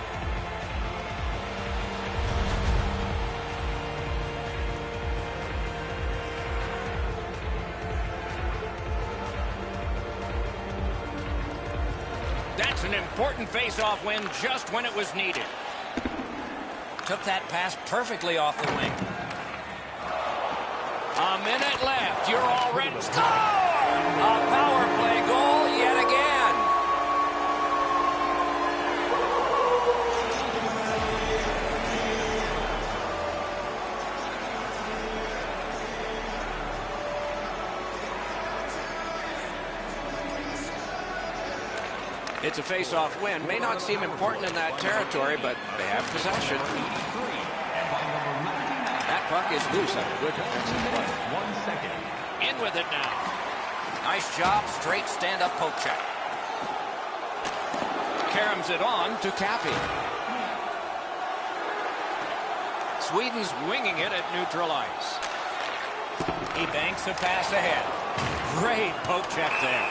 That's an important face-off win just when it was needed. Took that pass perfectly off the wing. A minute left. You're already... Score! A power play goal yet again. It's a face-off win. May not seem important in that territory, but they have possession. That puck is loose on a good defensive play. 1 second. In with it now. Nice job, straight stand-up poke check. Caroms it on to Cappy. Sweden's winging it at neutral ice. He banks a pass ahead. Great poke check there.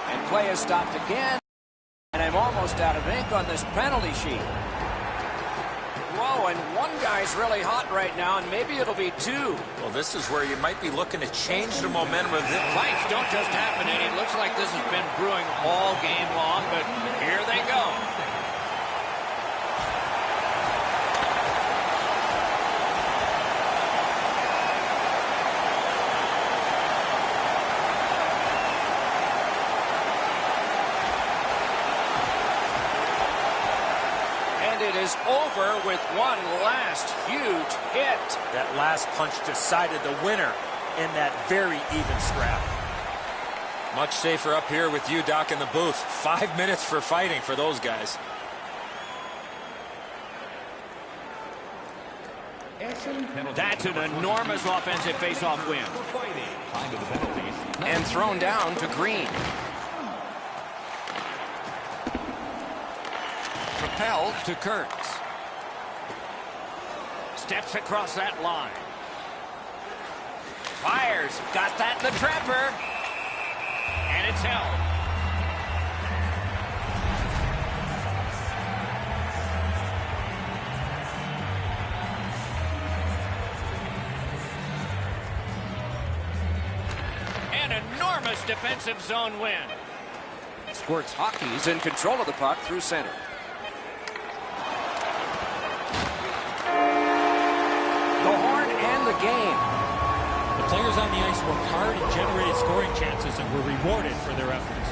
And play is stopped again. And I'm almost out of ink on this penalty sheet. Whoa, and one guy's really hot right now, and maybe it'll be two. Well, this is where you might be looking to change the momentum of this. Fights don't just happen, and it looks like this has been brewing all game long, but here they go. It is over with one last huge hit. That last punch decided the winner in that very even scrap. Much safer up here with you, Doc, in the booth. 5 minutes for fighting for those guys. That's an enormous offensive face-off win. And thrown down to Green. Propelled to Kurtz. Steps across that line. Fires. Got that in the trapper. And it's held. An enormous defensive zone win. Squirts Hockey's in control of the puck through center. Game. The players on the ice worked hard and generated scoring chances and were rewarded for their efforts.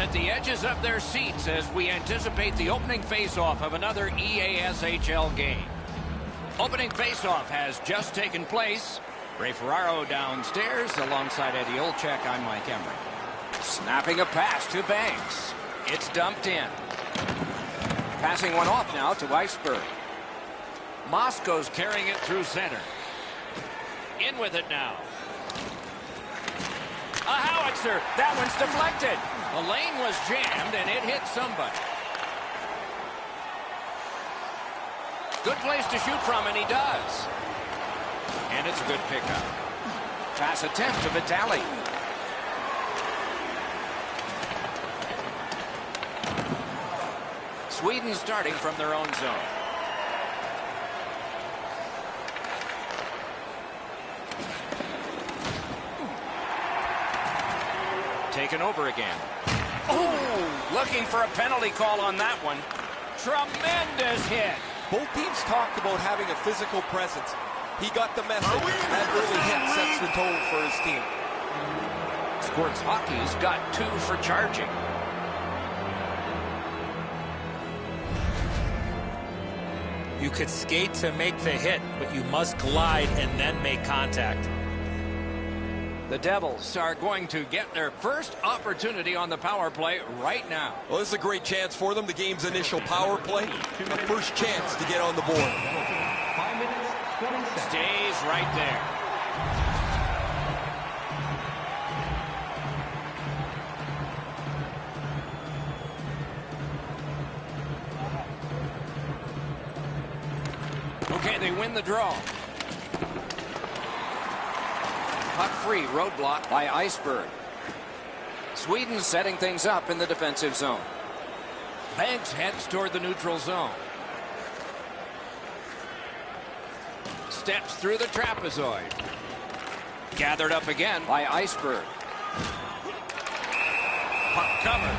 at the edges of their seats as we anticipate the opening face-off of another EASHL game. Opening face-off has just taken place. Ray Ferraro downstairs alongside Eddie Olczyk. I'm Mike Emery. Snapping a pass to Banks. It's dumped in. Passing one off now to Iceberg. Moskitos carrying it through center. In with it now. A howitzer. That one's deflected. The lane was jammed and it hit somebody. Good place to shoot from, and he does. And it's a good pickup. Pass attempt to Vitali. Sweden starting from their own zone. Taken over again. Oh, looking for a penalty call on that one. Tremendous hit. Both teams talked about having a physical presence. He got the message. That early hit sets the tone for his team. Sports Hockey's got 2 for charging. You could skate to make the hit, but you must glide and then make contact. The Devils are going to get their first opportunity on the power play right now. Well, this is a great chance for them. The game's initial power play. A first chance to get on the board. 5 minutes, 20 seconds. Stays right there. Okay, they win the draw. Puck-free roadblock by Iceberg. Sweden setting things up in the defensive zone. Banks heads toward the neutral zone. Steps through the trapezoid. Gathered up again by Iceberg. Puck covered.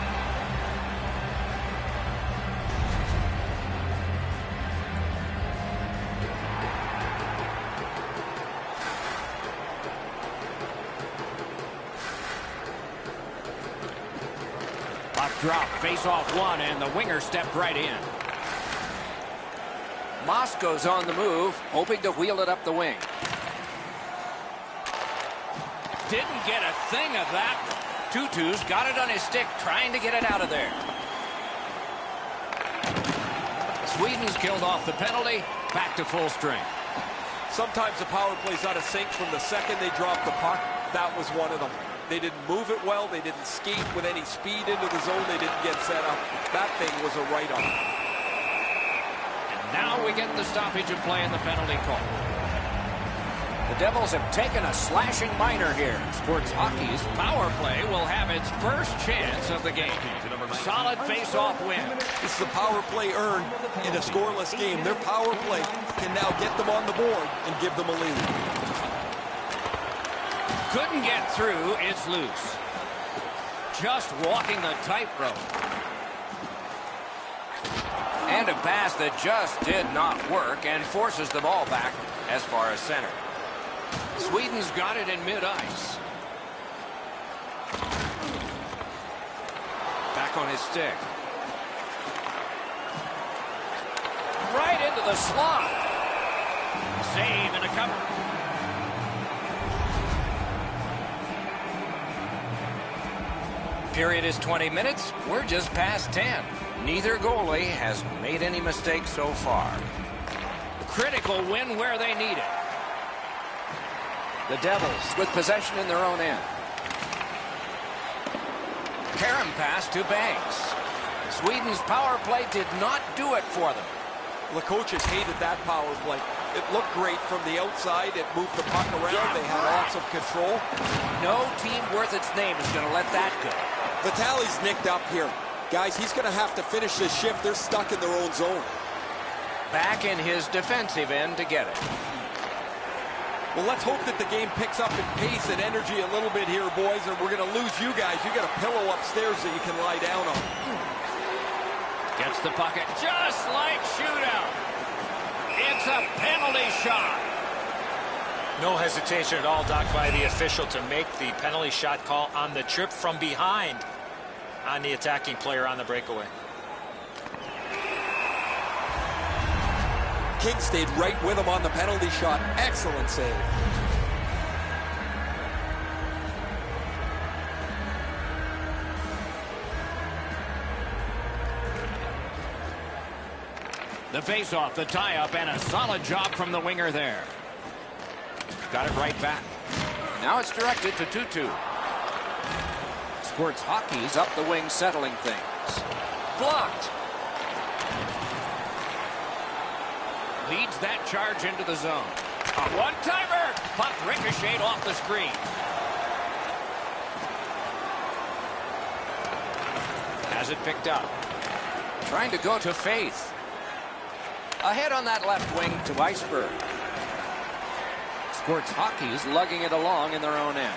Drop, face-off one, and the winger stepped right in. Moskitos on the move, hoping to wheel it up the wing. Didn't get a thing of that. Tutu's got it on his stick, trying to get it out of there. Sweden's killed off the penalty, back to full strength. Sometimes the power play's out of sync from the second they drop the puck. That was one of them. They didn't move it well. They didn't skate with any speed into the zone. They didn't get set up. That thing was a write-off. And now we get the stoppage of play in the penalty call. The Devils have taken a slashing minor here. Sports Hockey's power play will have its first chance of the game. Solid face-off win. This is a power play earned in a scoreless game. Their power play can now get them on the board and give them a lead. Couldn't get through. It's loose. Just walking the tightrope. And a pass that just did not work and forces the ball back as far as center. Sweden's got it in mid-ice. Back on his stick. Right into the slot. Save and a cover. Period is 20 minutes. We're just past 10. Neither goalie has made any mistakes so far. Critical win where they need it. The Devils with possession in their own end. Karam pass to Banks. Sweden's power play did not do it for them. The coaches hated that power play. It looked great from the outside. It moved the puck around. They had lots of control. No team worth its name is going to let that go. Vitali's nicked up here. Guys, he's going to have to finish this shift. They're stuck in their own zone. Back in his defensive end to get it. Well, let's hope that the game picks up in pace and energy a little bit here, boys, or we're going to lose you guys. You got a pillow upstairs that you can lie down on. Gets the bucket just like shootout. It's a penalty shot. No hesitation at all, Doc, by the official to make the penalty shot call on the trip from behind. on the attacking player on the breakaway. King stayed right with him on the penalty shot. Excellent save. The face-off, the tie-up, and a solid job from the winger there. Got it right back. Now it's directed to Tutu. Squirts hockey's up the wing, settling things. Blocked. Leads that charge into the zone. A one-timer. Puck ricocheted off the screen. Has it picked up. Trying to go to Faith. Ahead on that left wing to Iceberg. Squirts hockey's lugging it along in their own end.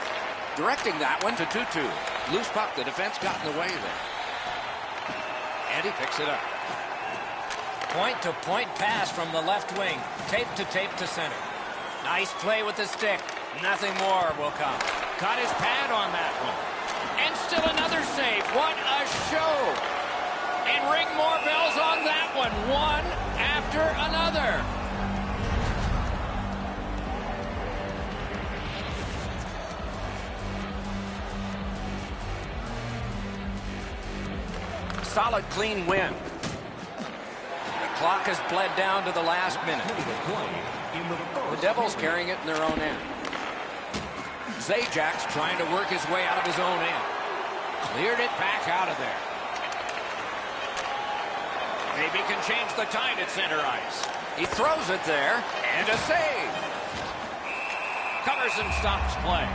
Directing that one to Tutu. Loose puck. The defense got in the way there. And he picks it up. Point-to-point pass from the left wing. Tape to center. Nice play with the stick. Nothing more will come. Got his pad on that one. And still another save. What a show. And ring more bells on that one. One after another. Solid, clean win. The clock has bled down to the last minute. The Devils carrying it in their own end. Zajak's trying to work his way out of his own end. Cleared it back out of there. Maybe can change the tide at center ice. He throws it there, and a save. Covers and stops play.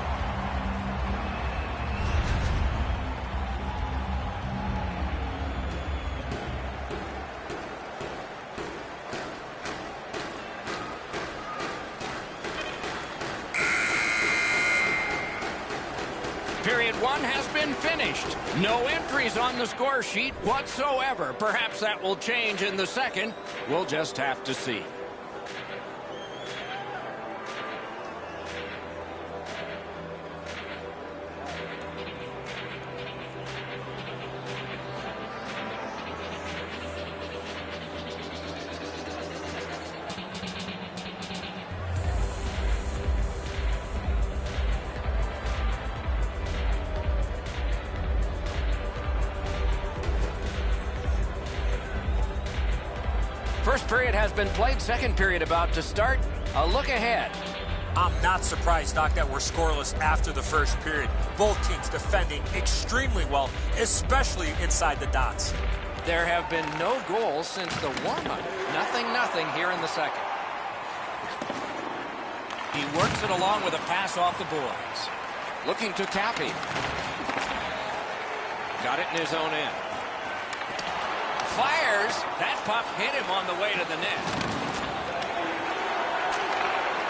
Period one has been finished. No entries on the score sheet whatsoever. Perhaps that will change in the second. We'll just have to see. First period has been played. Second period about to start. A look ahead. I'm not surprised, Doc, that we're scoreless after the first period. Both teams defending extremely well, especially inside the dots. There have been no goals since the warm-up. Nothing here in the second. He works it along with a pass off the boards. Looking to Cappy. Got it in his own end. Fires. That puck hit him on the way to the net.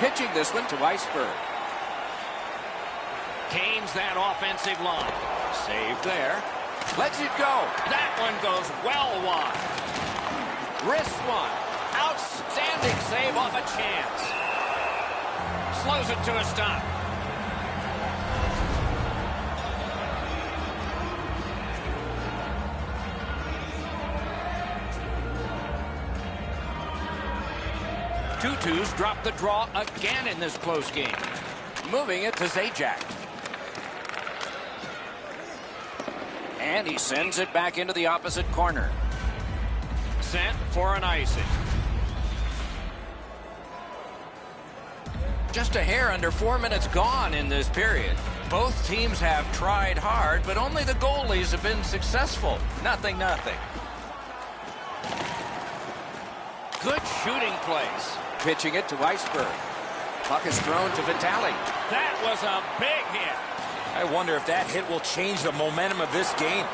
Pitching this one to Iceberg. Canes that offensive line. Save there. Lets it go. That one goes well wide. Wrist one. Outstanding save off a chance. Slows it to a stop. Tutu's dropped the draw again in this close game. Moving it to Zajac. And he sends it back into the opposite corner. Sent for an icing. Just a hair under 4 minutes gone in this period. Both teams have tried hard, but only the goalies have been successful. Nothing. Good shooting place. Pitching it to Iceberg. Puck is thrown to Vitale. That was a big hit. I wonder if that hit will change the momentum of this game.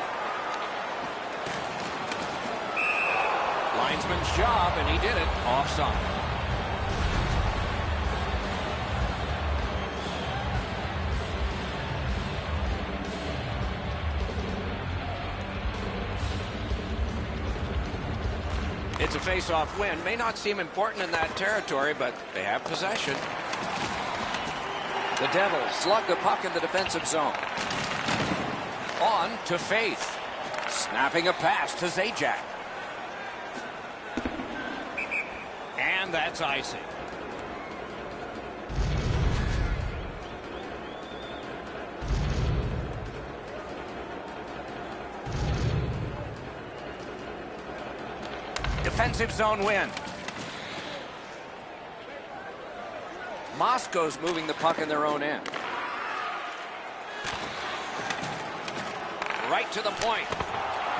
Linesman's job, and he did it. Offside. It's a face-off win. May not seem important in that territory, but they have possession. The Devils slug the puck in the defensive zone. On to Faith. Snapping a pass to Zajac. And that's icing. Defensive zone win. Moscow's moving the puck in their own end. Right to the point.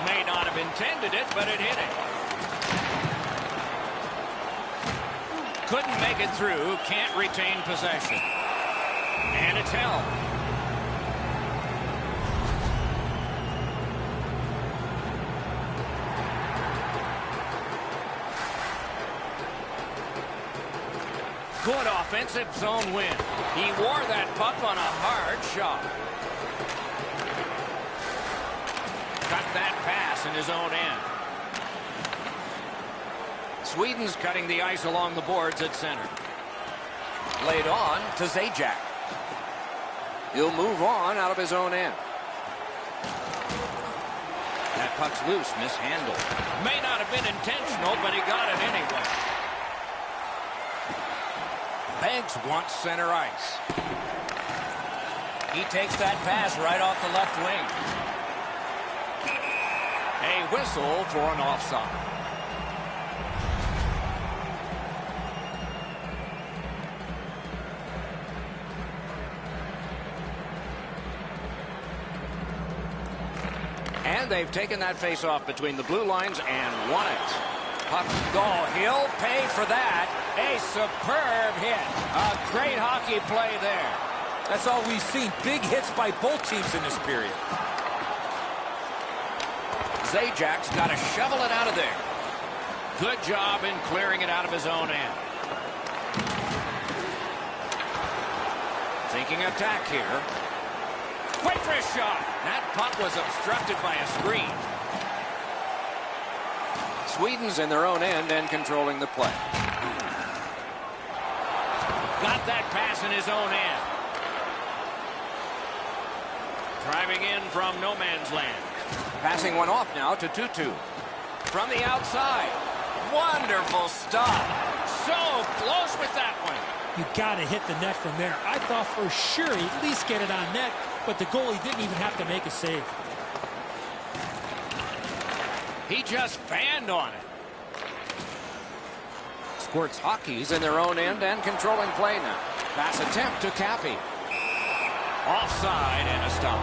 May not have intended it, but it hit it. Couldn't make it through. Can't retain possession. And it's held. Good offensive zone win. He wore that puck on a hard shot. Cut that pass in his own end. Sweden's cutting the ice along the boards at center. Laid on to Zajac. He'll move on out of his own end. That puck's loose, mishandled. May not have been intentional, but he got it anyway. Banks wants center ice. He takes that pass right off the left wing. A whistle for an offside. And they've taken that face-off between the blue lines and won it. Puck, oh, he'll pay for that. A superb hit. A great hockey play there. That's all we've seen. Big hits by both teams in this period. Zajac's got to shovel it out of there. Good job in clearing it out of his own end. Thinking attack here. Wait for a shot. That puck was obstructed by a screen. Sweden's in their own end and controlling the play. Got that pass in his own end. Driving in from no man's land. Passing one off now to Tutu. From the outside. Wonderful stop. So close with that one. You got to hit the net from there. I thought for sure he'd at least get it on net, but the goalie didn't even have to make a save. He just fanned on it. Squirts hockey's in their own end and controlling play now. Pass attempt to Cappy. Offside and a stop.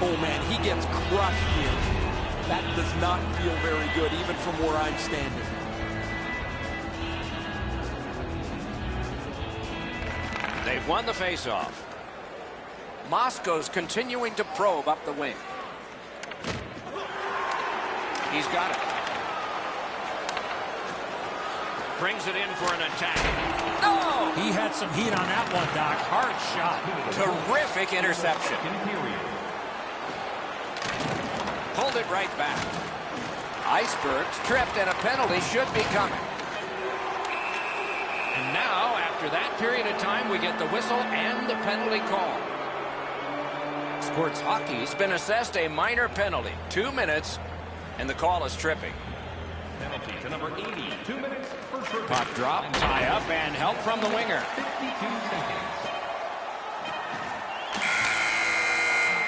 Oh, man, he gets crushed here. That does not feel very good, even from where I'm standing. They've won the faceoff. Moscow's continuing to probe up the wing. He's got it. Brings it in for an attack. No! He had some heat on that one, Doc. Hard shot. Terrific interception. Pulled it right back. Iceberg's tripped and a penalty should be coming. And now, after that period of time, we get the whistle and the penalty call. Squirts Hockey's been assessed a minor penalty. 2 minutes, and the call is tripping. Penalty to number 80. 2 minutes. First review. Puck drop, tie up, and help from the winger. 52 seconds.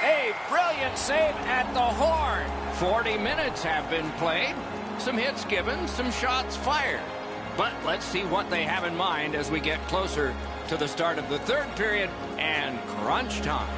A brilliant save at the horn. 40 minutes have been played. Some hits given, some shots fired. But let's see what they have in mind as we get closer to the start of the third period and crunch time.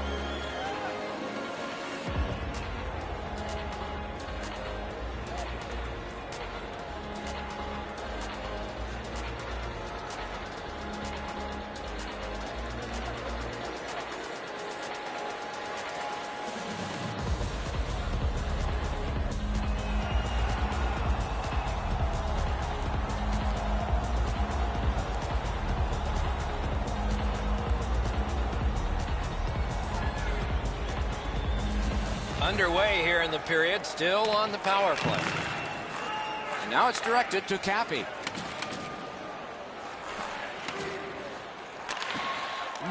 Underway here in the period, still on the power play. And now it's directed to Cappy.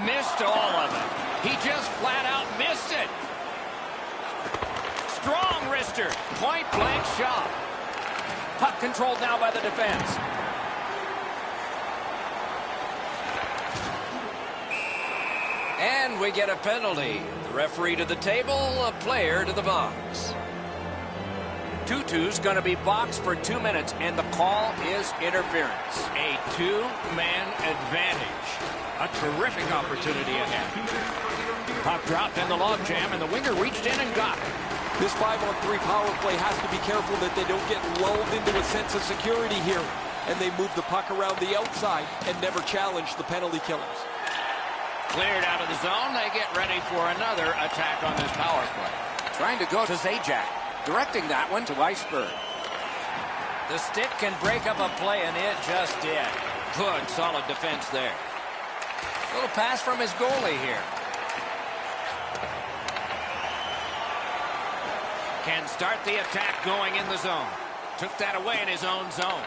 Missed all of it. He just flat out missed it. wrister. Point blank shot. Puck controlled now by the defense. And we get a penalty. The referee to the table, a player to the box. Tutu's going to be boxed for 2 minutes, and the call is interference. A two-man advantage. A terrific opportunity ahead. Puck dropped in the logjam, and the winger reached in and got it. This 5-on-3 power play has to be careful that they don't get lulled into a sense of security here, and they move the puck around the outside and never challenge the penalty killers. Cleared out of the zone. They get ready for another attack on this power play. Trying to go to Zajac. Directing that one to Iceberg. The stick can break up a play, and it just did. Good, solid defense there. Little pass from his goalie here. Can start the attack going in the zone. Took that away in his own zone.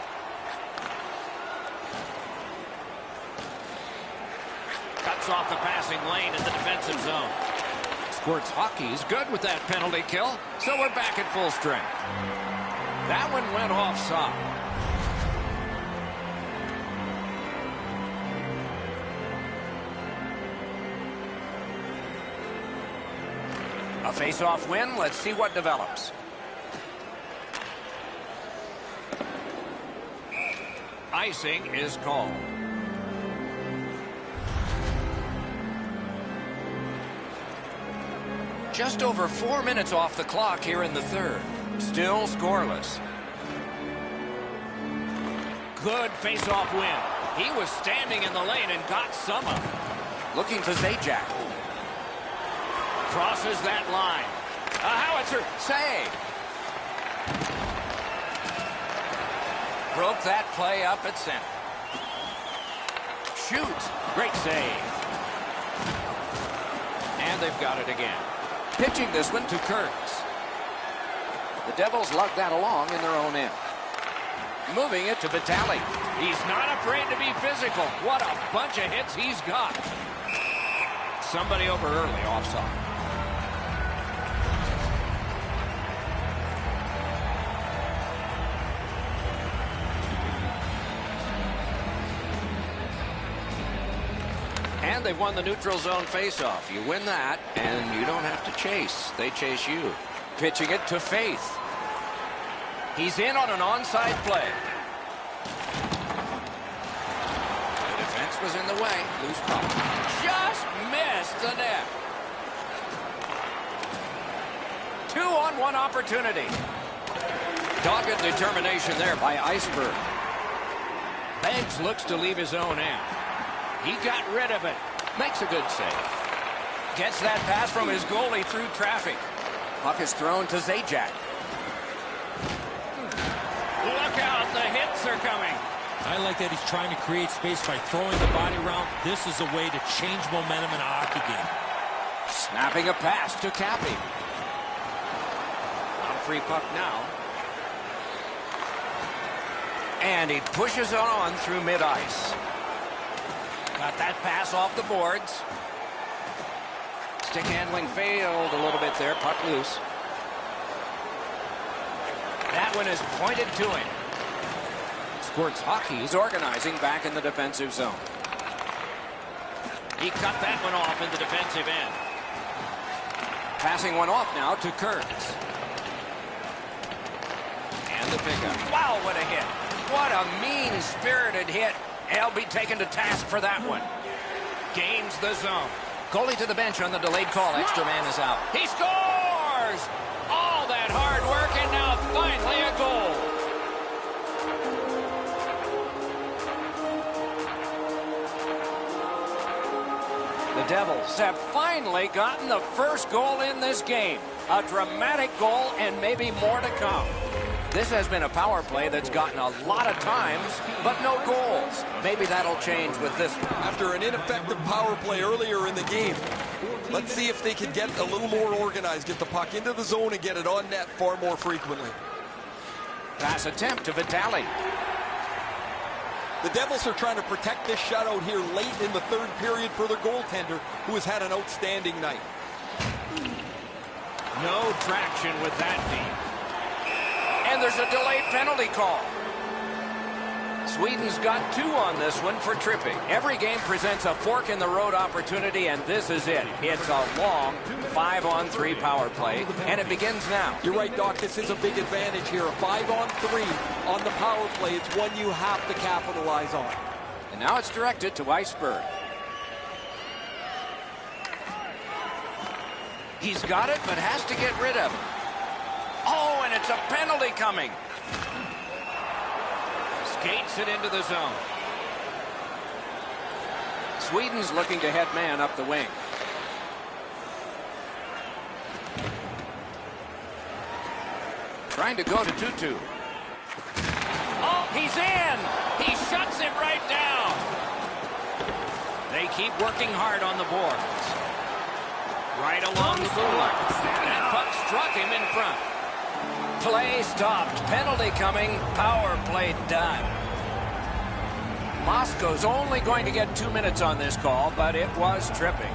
Cuts off the passing lane in the defensive zone. Squirts Hockey's good with that penalty kill, so we're back at full strength. That one went offside. A face-off win. Let's see what develops. Icing is called. Just over 4 minutes off the clock here in the third. Still scoreless. Good face-off win. He was standing in the lane and got some of it. Looking to Zajac. Crosses that line. A howitzer save. Broke that play up at center. Shoots. Great save. And they've got it again. Pitching this one to Kurtz. The Devils lug that along in their own end. Moving it to Vitale. He's not afraid to be physical. What a bunch of hits he's got. Somebody over early, offside. And they've won the neutral zone faceoff. You win that, and you don't have to chase. They chase you. Pitching it to Faith. He's in on an onside play. The defense was in the way. Loose puck. Just missed the net. 2-on-1 opportunity. Dogged determination there by Iceberg. Banks looks to leave his own end. He got rid of it. Makes a good save. Gets that pass from his goalie through traffic. Puck is thrown to Zajac. Look out, the hits are coming. I like that he's trying to create space by throwing the body around. This is a way to change momentum in a hockey game. Snapping a pass to Cappy. On a free puck now. And he pushes on through mid-ice. Got that pass off the boards. Stick handling failed a little bit there. Puck loose. That one is pointed to him. Squirts Hockey's organizing back in the defensive zone. He cut that one off in the defensive end. Passing one off now to Kurtz. And the pickup. Wow, what a hit. What a mean-spirited hit. He'll be taken to task for that one. Gains the zone. Goalie to the bench on the delayed call. Extra man is out. He scores! All that hard work, and now finally a goal. The Devils have finally gotten the first goal in this game. A dramatic goal, and maybe more to come. This has been a power play that's gotten a lot of times, but no goals. Maybe that'll change with this one. After an ineffective power play earlier in the game, let's see if they can get a little more organized, get the puck into the zone and get it on net far more frequently. Pass attempt to Vitale. The Devils are trying to protect this shutout here late in the third period for their goaltender, who has had an outstanding night. No traction with that feed. And there's a delayed penalty call. Sweden's got 2 on this one for tripping. Every game presents a fork-in-the-road opportunity, and this is it. It's a long 5-on-3 power play, and it begins now. You're right, Doc. This is a big advantage here. A 5-on-3 on the power play. It's one you have to capitalize on. And now it's directed to Iceberg. He's got it, but has to get rid of it. Oh, and it's a penalty coming. Skates it into the zone. Sweden's looking to head man up the wing. Trying to go to 2-2. Oh, he's in! He shuts him right down. They keep working hard on the boards. Right along the blue line. That puck struck him in front. Play stopped. Penalty coming. Power play done. Moscow's only going to get 2 minutes on this call, but it was tripping.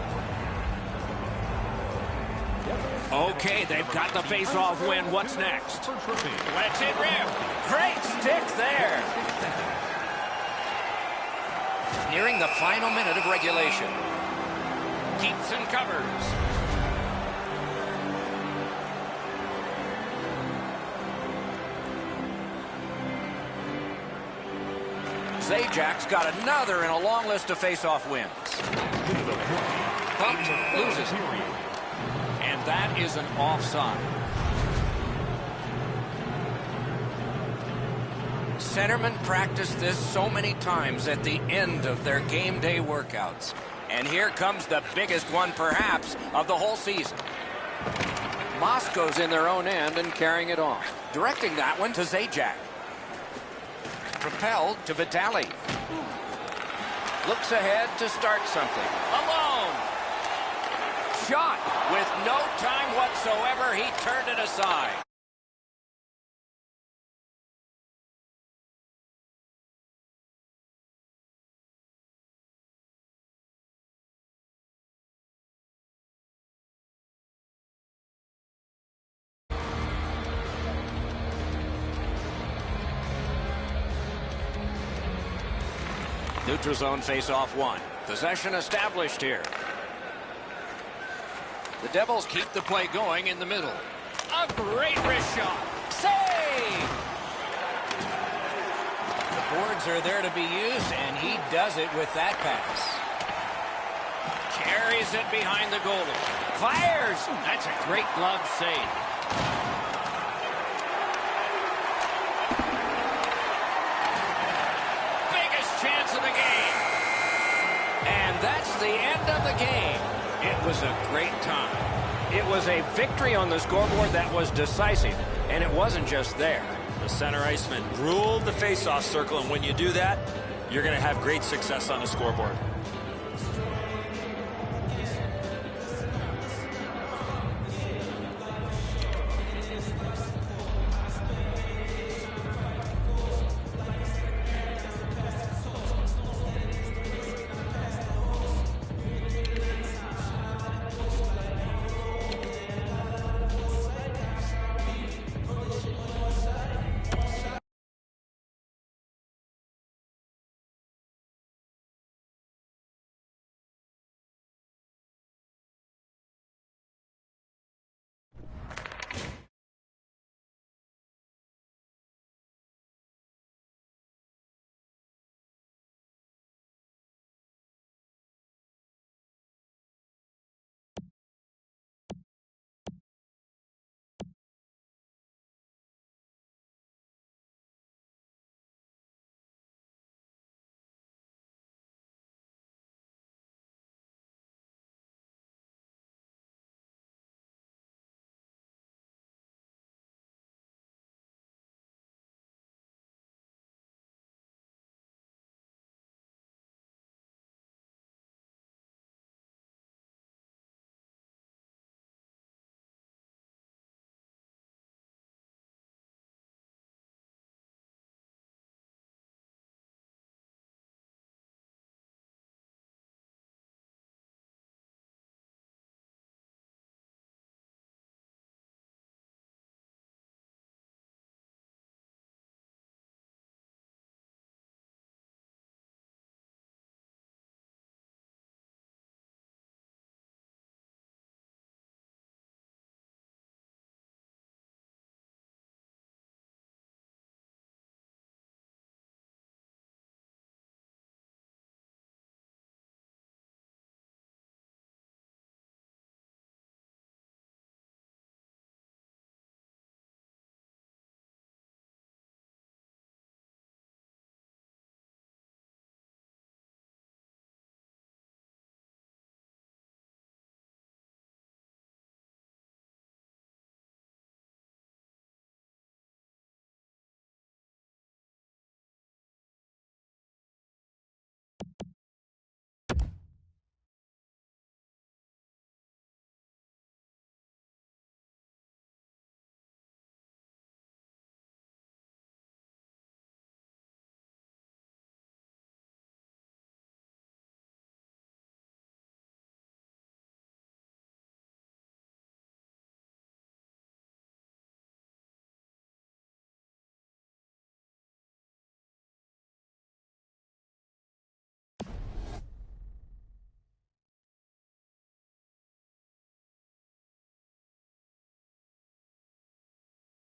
Okay, they've got the face-off win. What's next? Let's it rip. Great stick there. Nearing the final minute of regulation. Keeps and covers. Zajac's got another in a long list of face-off wins. Bumped, loses. And that is an offside. Centermen practice this so many times at the end of their game day workouts. And here comes the biggest one, perhaps, of the whole season. Moscow's in their own end and carrying it off. Directing that one to Zajac. Propelled to Vitali. Looks ahead to start something. Alone. Shot. With no time whatsoever, he turned it aside. Neutral zone face-off 1. Possession established here. The Devils keep the play going in the middle. A great wrist shot. Save! The boards are there to be used, and he does it with that pass. Carries it behind the goalie. Fires! That's a great glove save. Chance of the game. And that's the end of the game. It was a great time. It was a victory on the scoreboard that was decisive, and it wasn't just there. The center iceman ruled the face-off circle, and when you do that, you're going to have great success on the scoreboard.